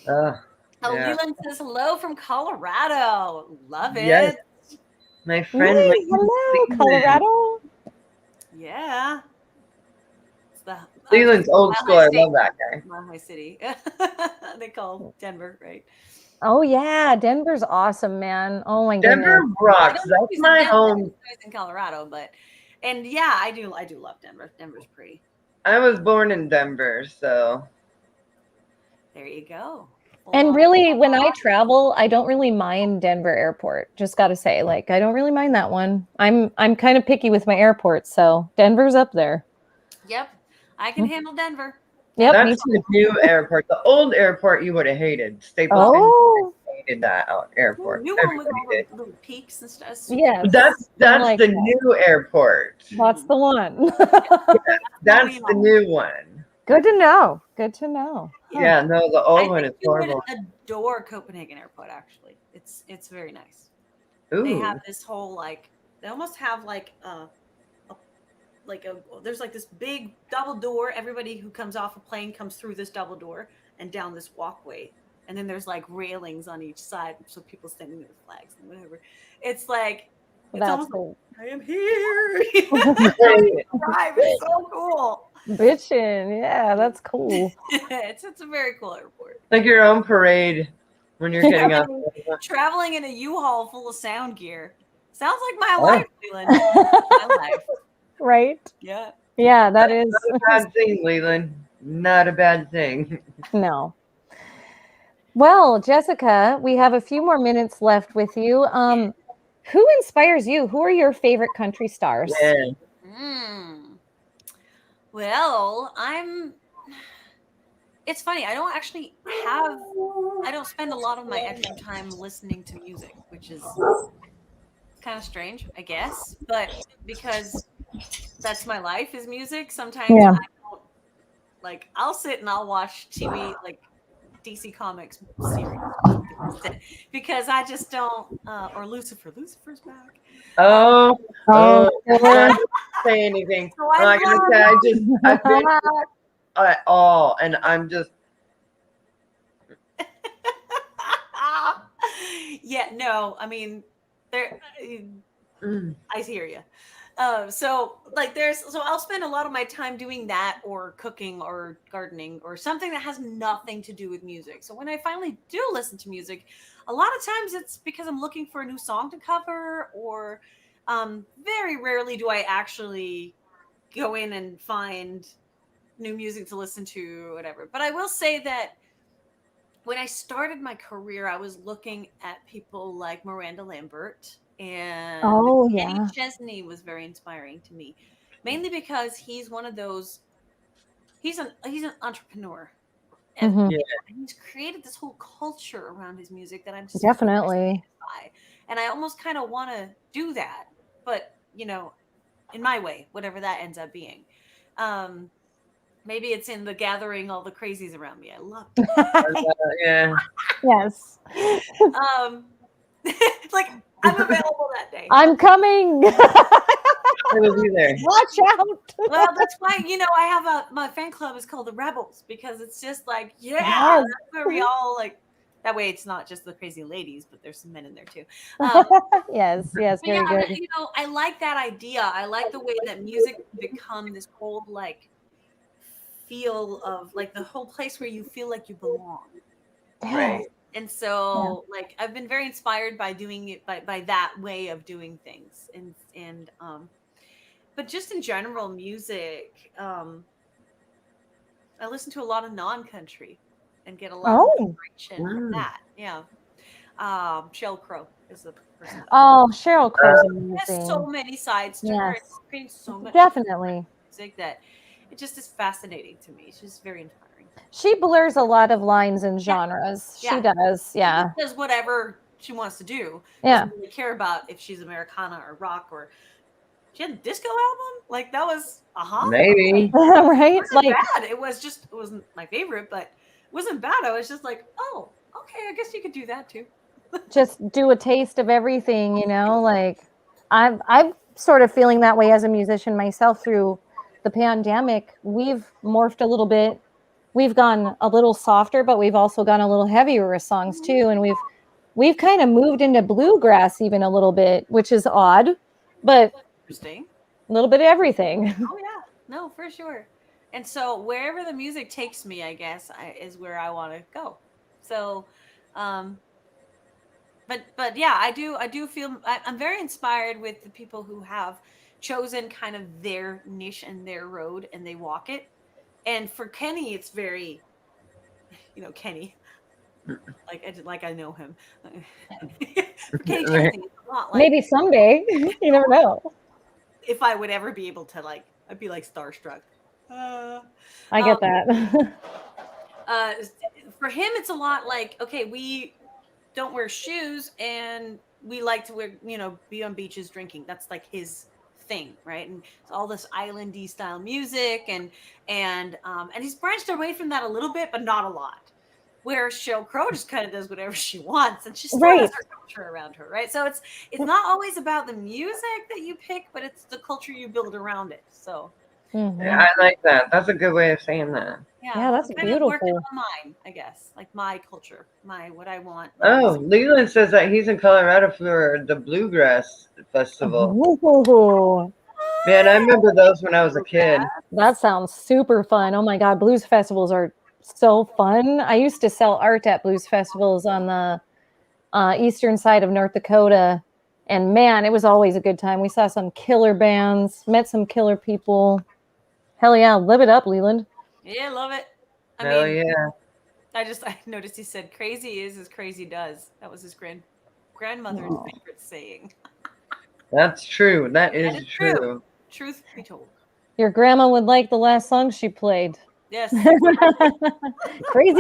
Yeah. Leland says hello from Colorado. Love it. Yes. My friend. Yay, hello, Colorado. Yeah. It's the Leland's old school. I love that guy. Mile High City. They call Denver, right? Oh yeah, Denver's awesome, man. Oh my Denver goodness. rocks. That's my home. I was in Colorado, but yeah, I do love Denver. Denver's pretty. I was born in Denver, so there you go. And really, when I travel, I don't really mind Denver Airport. Just got to say, like, I don't really mind that one. I'm kind of picky with my airports, so Denver's up there. Yep, I can handle Denver. Yep, that's the new airport. The old airport you would have hated. Staples hated that airport. New one with all the little peaks and stuff. Yeah, that's the new airport. That's the one. That's the new one. Good to know. Good to know. Huh. Yeah, no, the old one is horrible. I adore Copenhagen Airport. Actually, it's very nice. Ooh. They have this whole they almost have there's like this big double door. Everybody who comes off a plane comes through this double door and down this walkway. And then there's like railings on each side. So people standing there with flags and whatever. It's like, it's almost cool. I am here. It's so cool. Bitchin'. Yeah, that's cool. It's a very cool airport. Like your own parade when you're getting up. Traveling in a U-Haul full of sound gear. Sounds like my life, Leland. My life. Right? Yeah. Yeah, that is not a bad thing, Leland. Not a bad thing. No. Well, Jessica, we have a few more minutes left with you. Who inspires you? Who are your favorite country stars? Yeah. Well, it's funny. I don't spend a lot of my extra time listening to music, which is kind of strange, I guess. But because that's my life is music, sometimes I don't, I'll sit and I'll watch TV, like DC Comics series because I just don't, or Lucifer's back. Don't say anything. So I'm not gonna say I've been at all, and I'm just. Yeah, no, I mean, there. I hear you. So I'll spend a lot of my time doing that or cooking or gardening or something that has nothing to do with music. So when I finally do listen to music, a lot of times it's because I'm looking for a new song to cover, or very rarely do I actually go in and find new music to listen to or whatever. But I will say that when I started my career, I was looking at people like Miranda Lambert. And Eddie Chesney was very inspiring to me, mainly because he's one of those. He's an entrepreneur, and he's created this whole culture around his music that I'm just definitely by. And I almost kind of want to do that, but in my way, whatever that ends up being. Maybe it's in the gathering all the crazies around me. I love it. Yeah. Yes. Like, I'm available that day. I'm coming. I will be there. Watch out. Well, that's why, I have my fan club is called the Rebels, because it's just like, yeah, Yes. that's where we all like. That way, it's not just the crazy ladies, but there's some men in there too. Um, Yes, but very yeah, good. I like that idea. I like the way that music become this whole like feel of like the whole place where you feel like you belong. Yes. Right. And so like I've been very inspired by doing it by that way of doing things. And but just in general music, I listen to a lot of non-country and get a lot of Oh, inspiration from Mm. that. Yeah. Sheryl Crow is the person that I oh, Cheryl Crow's has so amazing. many sides to her. Yes, It's creating so much definitely. music that it just is fascinating to me. It's just very inspiring. She blurs a lot of lines and Yeah, genres. She yeah. does. She just Yeah. does whatever she wants to do. Yeah. Doesn't really care about if she's Americana or rock or she had a disco album. Like that was Maybe. It Right? wasn't Like, bad. It wasn't my favorite, but it wasn't bad. I was just like, oh, okay, I guess you could do that too. just do a taste of everything, like I'm sort of feeling that way as a musician myself through the pandemic. We've morphed a little bit. We've gone a little softer, but we've also gone a little heavier with songs too. And we've kind of moved into bluegrass even a little bit, which is odd, but Interesting. a little bit of everything. Oh yeah, no, for sure. And so wherever the music takes me, I guess, is where I want to go. So, um, but yeah, I do feel I'm very inspired with the people who have chosen kind of their niche and their road, and they walk it. And for Kenny, it's very, Kenny, like I know him. For Kenny Right. Chesney, it's a lot like Maybe someday. You never know. if I would ever be able to like, I'd be like starstruck. Uh, I um, get that. uh, for him, it's a lot like, okay, we don't wear shoes and we like to wear, be on beaches drinking. That's like his thing, right? And it's all this islandy style music and he's branched away from that a little bit, but not a lot. Where Sheryl Crow just kind of does whatever she wants, and she still has Right. her culture around her, right? So it's not always about the music that you pick, but it's the culture you build around it. So Yeah, Hmm. I like that. That's a good way of saying that. yeah, Yeah, I'm that's kind of working beautiful. on mine, I guess, like my culture, my what I want, my Oh, music. Leland says that he's in Colorado for the Bluegrass Festival. Ooh. Man, I remember those when I was a Yeah. kid. That sounds super fun. Oh my God, blues festivals are so fun. I used to sell art at blues festivals on the eastern side of North Dakota. And man, it was always a good time. We saw some killer bands, met some killer people. Hell yeah, live it up, Leland. Yeah, love it. I Hell mean, yeah. I noticed he said crazy is as crazy does. That was his grandmother's Oh, favorite saying. That's true. That That is is true. true. Truth be told. your grandma would like the last song she played. Yes. Crazy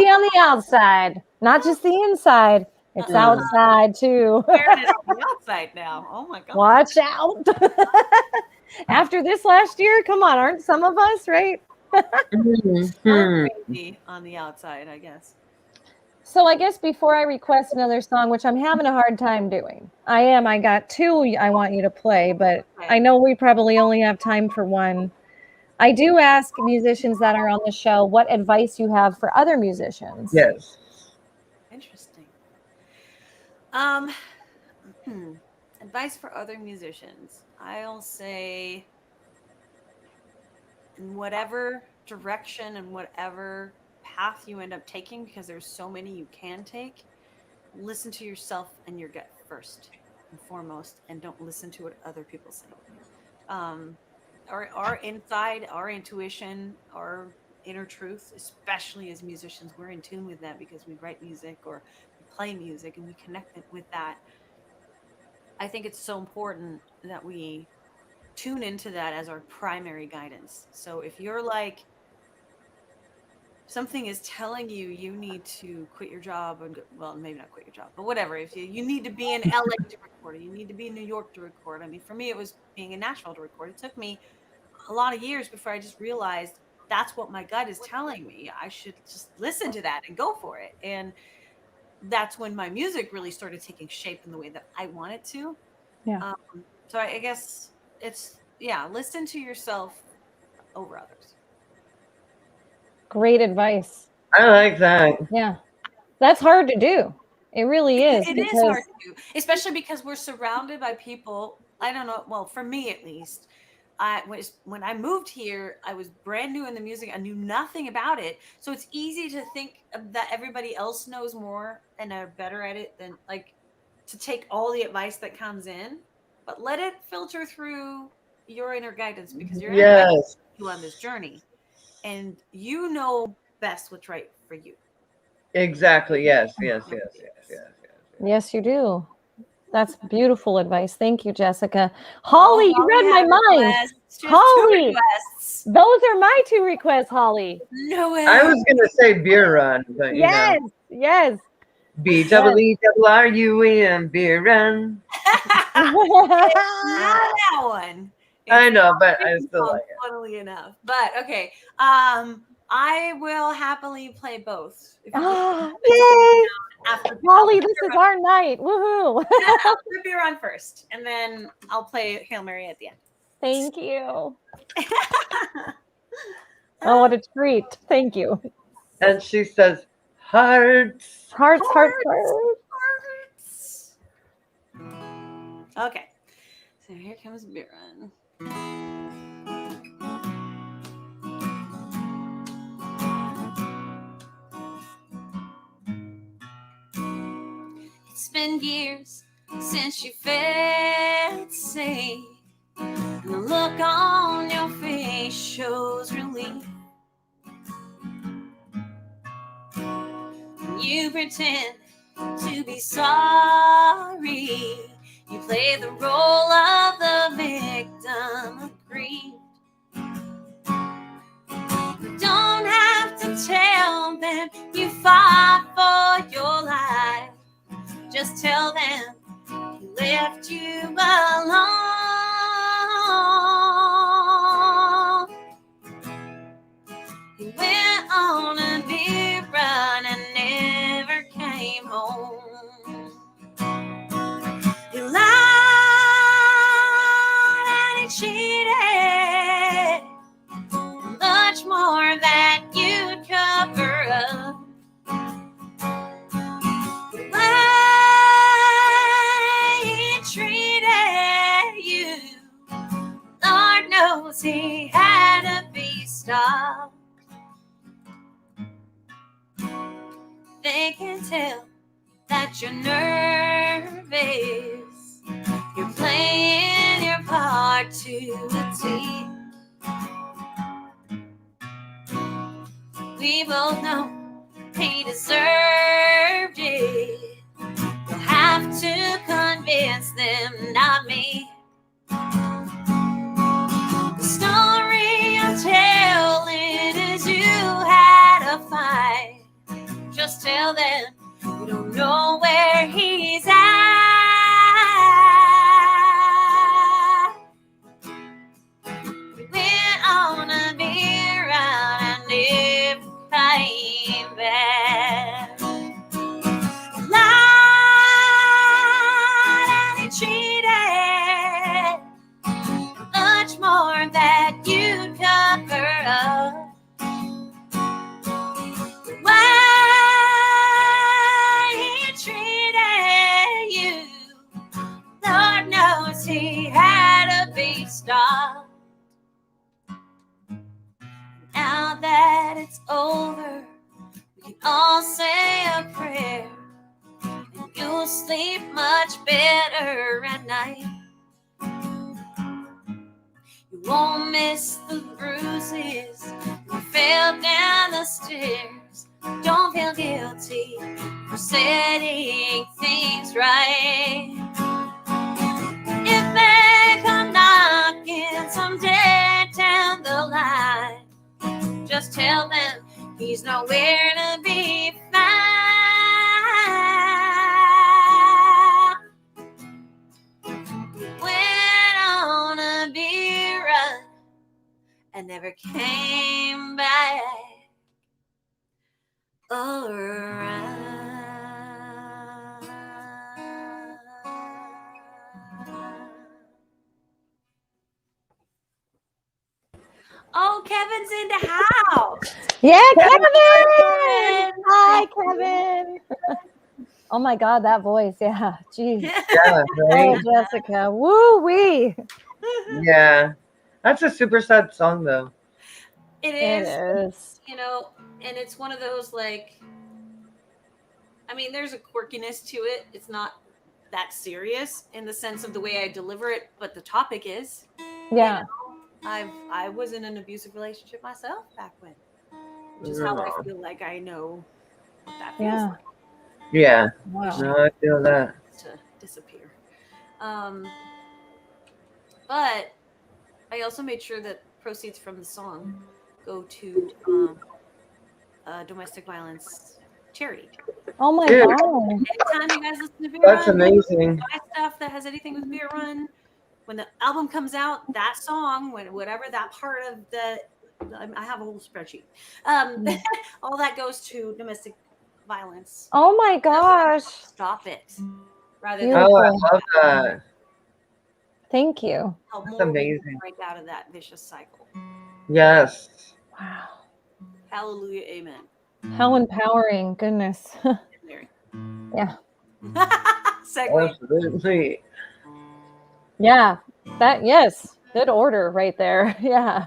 on the outside, not just the inside. It's Hmm. outside too. Wearing it on the outside now. Oh my god. Watch out. After this last year, come on, aren't some of us, right? Still Hmm. crazy on the outside, I guess. So I guess before I request another song, which I'm having a hard time doing, I got two I want you to play, but Okay. I know we probably only have time for one. I do ask musicians that are on the show what advice you have for other musicians. Yes. Interesting. Hmm. Advice for other musicians. I'll say in whatever direction and whatever path you end up taking, because there's so many you can take, listen to yourself and your gut first and foremost, and don't listen to what other people say. Um, our inside, our intuition, our inner truth, especially as musicians, we're in tune with that because we write music or we play music and we connect it with that. I think it's so important that we tune into that as our primary guidance. So if you're like, something is telling you you need to quit your job and go, well, maybe not quit your job, but whatever. If you need to be in LA to record, or you need to be in New York to record. I mean, for me, it was being in Nashville to record. It took me a lot of years before I just realized that's what my gut is telling me. I should just listen to that and go for it. And that's when my music really started taking shape in the way that I want it to. Yeah. So I guess it's, yeah, listen to yourself over others. Great advice. I like that. Yeah. That's hard to do. It really is It is because hard to do, especially because we're surrounded by people. I don't know. Well, for me at least, when I moved here, I was brand new in the music. I knew nothing about it, so it's easy to think that everybody else knows more and are better at it than, like, to take all the advice that comes in, but let it filter through your inner guidance, because your inner guidance Yes. is you on this journey, and you know best what's right for you. Exactly. Yes. Yes. Yes. Yes. Yes. Yes. yes, you do. That's beautiful advice. Thank you, Jessica. Oh, Holly, you Holly read had my mind. requests. She has two Holly, requests. those are my 2 requests, Holly. No I way. was gonna say beer run, but you know, Yes, yes, B yes. double E double R U N beer run. Not that one. I It's know, but I different still song, like it. funnily enough. But okay. I will happily play both. If you could Ah, put something yay! down after, Holly, this is our night. Woohoo! I'll flip you around first, and then I'll play Hail Mary at the end. Thank you. Oh, what a treat. Thank you. And she says, hearts. Hearts, hearts, Hearts, hearts. hearts. Okay, so here comes Beer Run. It's been years since you felt safe, and the look on your face shows relief. You pretend to be sorry. You play the role of the victim of grief. You don't have to tell them you fought for your life. Just tell them he left you alone. He went on a big run and never came home. He lied and he cheated, much more than you'd cover up. The way he treated you, Lord knows he had to be stopped. They can tell that you're nervous. You're playing your part to a T. We both know he deserved it. You'll have to convince them, not me. The story I'm telling is you had a fight. Just tell them you don't know where he's at. We went on a beer run and never came back. Lied and he cheated, much more that you'd cover up. The way he treated you, Lord knows he had to be stopped. Now that it's over, we can all say a prayer, and you'll sleep much better at night. You won't miss the bruises. You fell down the stairs. Don't feel guilty for setting things right. If they come knocking someday down the line, just tell them he's nowhere to be found. Went on a beer run and never came back around. Oh, Kevin's in the house. Yeah, Kevin! Kevin! Hi, Kevin. Oh my God, that voice. Yeah, geez. Yeah, Oh, right? Jessica. Woo-wee. Yeah. That's a super sad song, though. It It is. is. You know, and it's one of those like, I mean, there's a quirkiness to it. It's not that serious in the sense of the way I deliver it, but the topic is. Yeah. I was in an abusive relationship myself back when, which is how I Oh. feel like I know what that feels Yeah. like Yeah. Wow. No, I feel that. to disappear. But I also made sure that proceeds from the song go to domestic violence charity. Oh my Dude, God. Anytime you guys listen to Beer that's Run, amazing. buy stuff that has anything with Beer Run. When the album comes out, that song, whatever that part of I have a whole spreadsheet. All that goes to domestic violence. Oh my gosh. Stop it. Rather than Oh, I Beautiful. love that. Thank you. help That's more people amazing. break out of that vicious cycle. Yes. Wow. Hallelujah, amen. How empowering. Goodness. Mary. Yeah. Segue. Absolutely. Yeah. Yes. Good order right there. Yeah.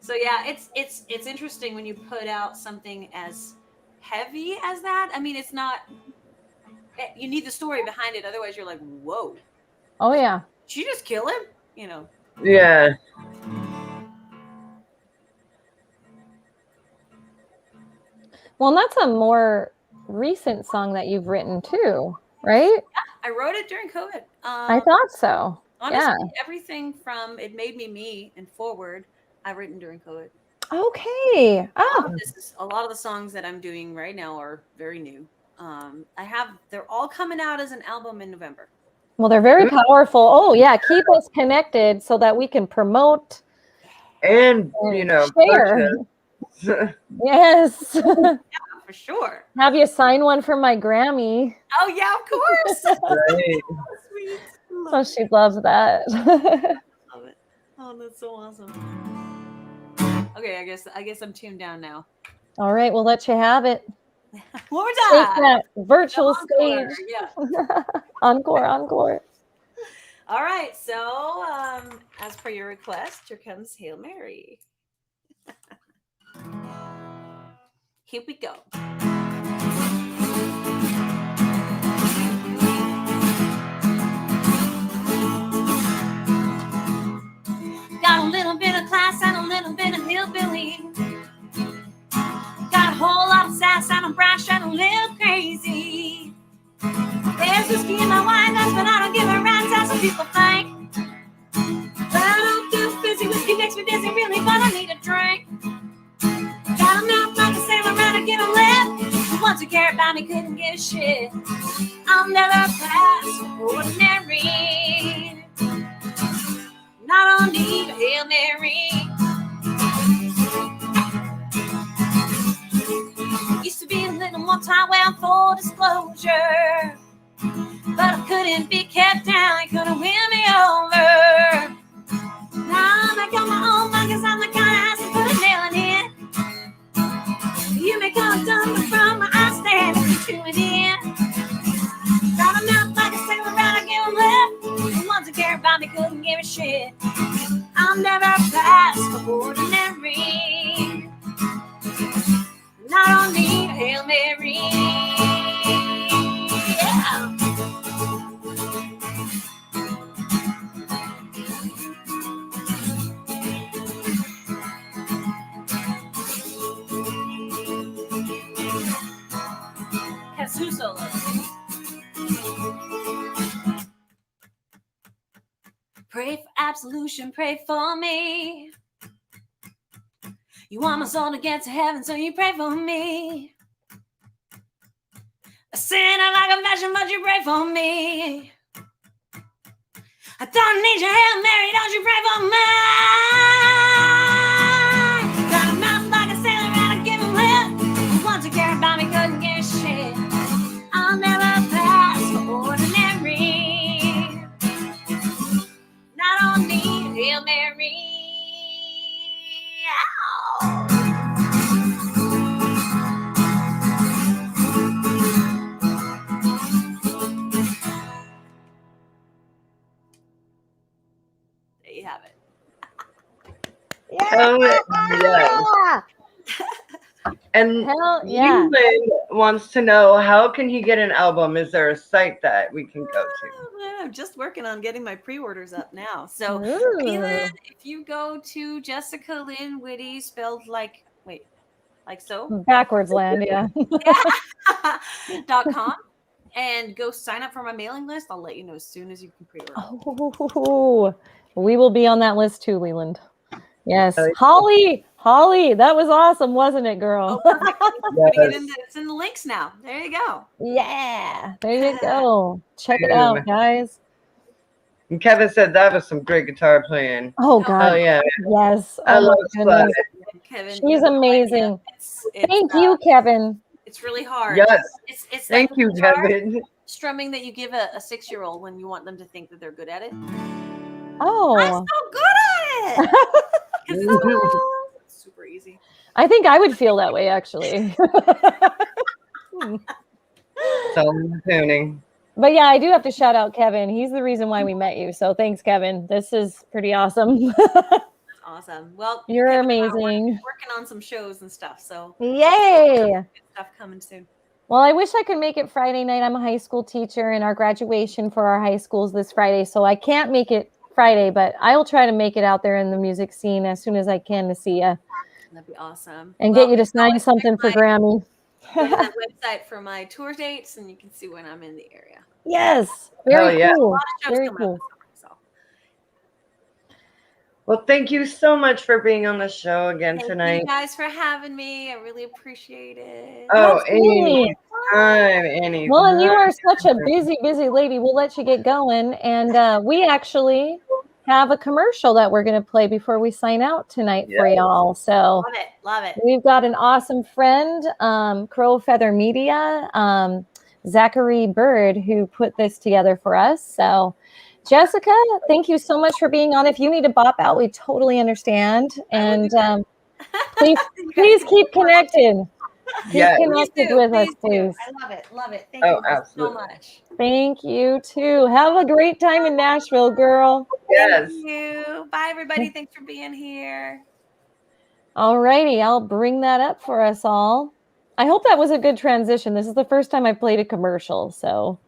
So yeah, it's interesting when you put out something as heavy as that. I mean, it's not. You need the story behind it, otherwise you're like, whoa, Oh yeah. did she just kill him? You know. Yeah. Well, that's a more recent song that you've written too, right? I wrote it during COVID. I thought so. Honestly, Yeah. everything from "It Made Me Me" and forward, I've written during COVID. Okay. Oh. A lot of the songs that I'm doing right now are very new. They're all coming out as an album in November. Well, they're very powerful. Oh yeah. Keep us connected so that we can promote And, share. purchase. Yes. For sure. Have you sign one for my Grammy? Oh yeah, of course. Right. Sweet. So she loves that. Love it. Oh, that's so awesome. Okay, I guess I'm tuned down now. All right, we'll let you have it. One more Take time. that virtual Encore, stage. yeah. Encore. All right. So, as per your request, here comes Hail Mary. Here we go. Got a little bit of class and a little bit of hillbilly. Got a whole lot of sass and I'm brash and a little crazy. There's whiskey in my wine glass, but I don't give a rat's ass what people think. But I don't do fizzy, whiskey makes me dizzy, really, but I need a drink. Got a mouth like a sailor and I give a lip. The ones who care about me couldn't give a shit. I'll never pass for ordinary. And I don't need a Hail Mary. Used to be a little more time, well, full disclosure. But I couldn't be kept down, you couldn't win me over. Now I'm back on my own, because I'm the kind of ass to put a nail in it. You may call it dumb, but from my eyes stand to it in. Got a mouth like a sailor, and I give a lip. The ones who care about me couldn't give a shit. I'll never pass for ordinary. And I don't need a Hail Mary. Yeah. Kazoo solo. Pray for absolution, pray for me. You want my soul to get to heaven, so you pray for me. A sinner like a fashion, but you pray for me. I don't need your Hail Mary, don't you pray for me. Got a mouth like a sailor and I give him lip. The ones who care about me couldn't give a shit. I'll never pass for ordinary. And I don't need a Hail Mary. have it. Yes. And Hell yeah. Leland wants to know, how can he get an album? Is there a site that we can go to? I'm just working on getting my pre-orders up now. So, Ooh. Leland, if you go to Jessica Lynn Whitty, spelled like so, Backwards land, yeah. .com, and go sign up for my mailing list. I'll let you know as soon as you can pre-order. Oh, we will be on that list too, Leland. Yes. Oh, Holly, that was awesome, wasn't it, girl? Oh, perfect. Yes. It's in the links now. There you go. Yeah, there you go. Check it out, guys. And Kevin said that was some great guitar playing. Oh God. Oh yeah. Yes. I Oh my love goodness. Kevin, She's you have no idea. amazing. It's Thank you, Kevin. It's really hard. Yes. It's Thank like you, guitar Kevin. strumming that you give a 6-year-old when you want them to think that they're good at it. Oh. I'm so good at it. 'Cause it's super easy. I think I would feel that way actually. So tuning. But yeah, I do have to shout out Kevin. He's the reason why we met you. So thanks, Kevin. This is pretty awesome. Awesome. Well, You're Kevin and I are amazing. working on some shows and stuff. So Yay. good stuff coming soon. Well, I wish I could make it Friday night. I'm a high school teacher and our graduation for our high schools this Friday. So I can't make it Friday, but I'll try to make it out there in the music scene as soon as I can to see you. That'd be awesome. And get you to sign something for Grammy. Go to that website for my tour dates, and you can see when I'm in the area. Yes. Very yeah. cool. A lot of shows Very coming cool. up this summer, so. Well, thank you so much for being on the show again Thank tonight. you guys for having me. I really appreciate it. Oh, Absolutely. anytime. Well, and you are such a busy lady. We'll let you get going. And we actually have a commercial that we're going to play before we sign out tonight for y'all. So Love it. we've got an awesome friend, Crow Feather Media, Zachary Bird, who put this together for us. So Jessica, thank you so much for being on. If you need to bop out, we totally understand. And please keep connected. Keep connected with us, please. I love it. Thank you so much. Thank you too. Have a great time in Nashville, girl. Yes. Thank you. Bye, everybody. Thanks for being here. All righty. I'll bring that up for us all. I hope that was a good transition. This is the first time I've played a commercial, so.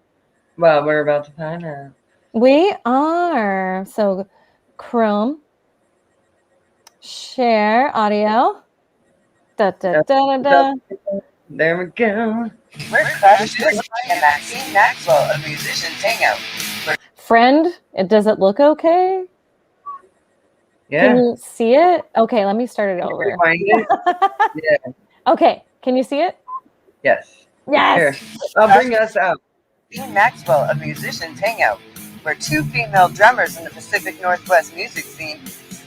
Well, we're about to find out. We are. So, Chrome, share audio. Da, da, da, da, da. There we go. We're Crashers and Maxine Maxwell of Musicians Hangout. Friend, does it look okay? Yeah. Can you see it? Okay, let me start it over. Rewind it? Yeah. Okay, can you see it? Yes. Yes. Here, I'll bring us out. Maxine Maxwell of Musicians Hangout. We're two female drummers in the Pacific Northwest music scene,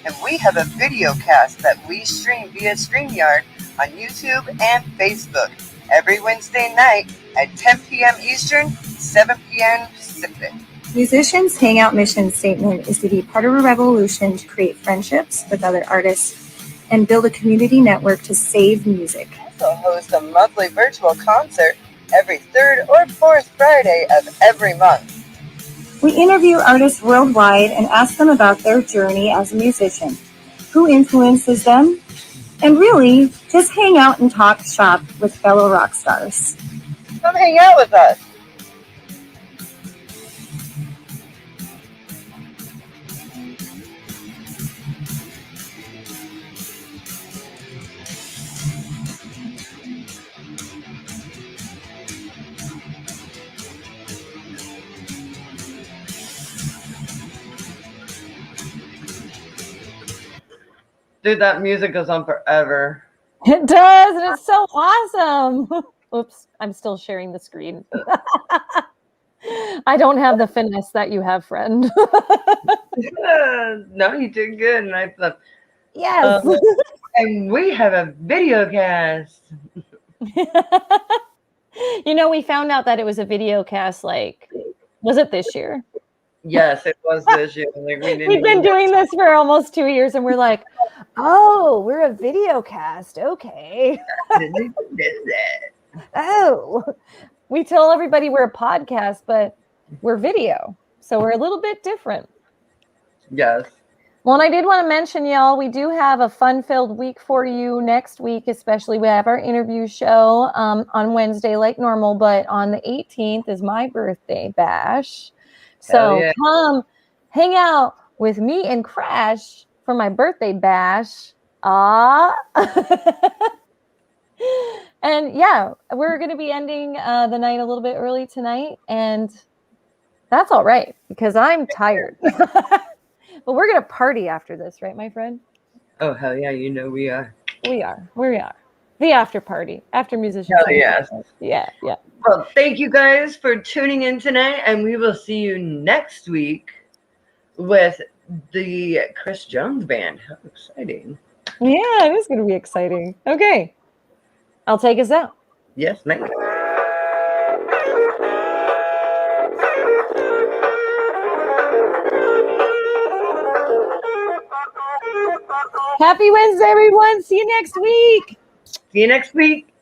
and we have a video cast that we stream via StreamYard on YouTube and Facebook every Wednesday night at 10 p.m. Eastern, 7 p.m. Pacific. Musicians Hangout mission statement is to be part of a revolution to create friendships with other artists and build a community network to save music. We also host a monthly virtual concert every third or fourth Friday of every month. We interview artists worldwide and ask them about their journey as a musician, who influences them, and really just hang out and talk shop with fellow rock stars. Come hang out with us. Dude, that music goes on forever. It does, and it's so awesome. Oops, I'm still sharing the screen. I don't have the finesse that you have, friend. No, you did good. And I thought, yes. And we have a video cast. You know, we found out that it was a video cast, like, was it this year? Yes, it was this year. Like, We've been doing this for almost 2 years, and we're like, oh, we're a video cast. Okay. Oh, we tell everybody we're a podcast, but we're video. So we're a little bit different. Yes. Well, and I did want to mention, y'all, we do have a fun-filled week for you next week, especially. We have our interview show on Wednesday like normal, but on the 18th is my birthday bash. So yeah. come hang out with me and Crash for my birthday bash. And yeah, we're going to be ending the night a little bit early tonight, and that's all right because I'm tired. But we're going to party after this, right, my friend? Oh, hell yeah, you know we are. We are. The after party, after musicians. Hell yes. Yeah. Well, thank you guys for tuning in tonight, and we will see you next week with the Chris Jones Band. How exciting. Yeah, it is going to be exciting. Okay. I'll take us out. Yes, ma'am. Happy Wednesday, everyone. See you next week. See you next week.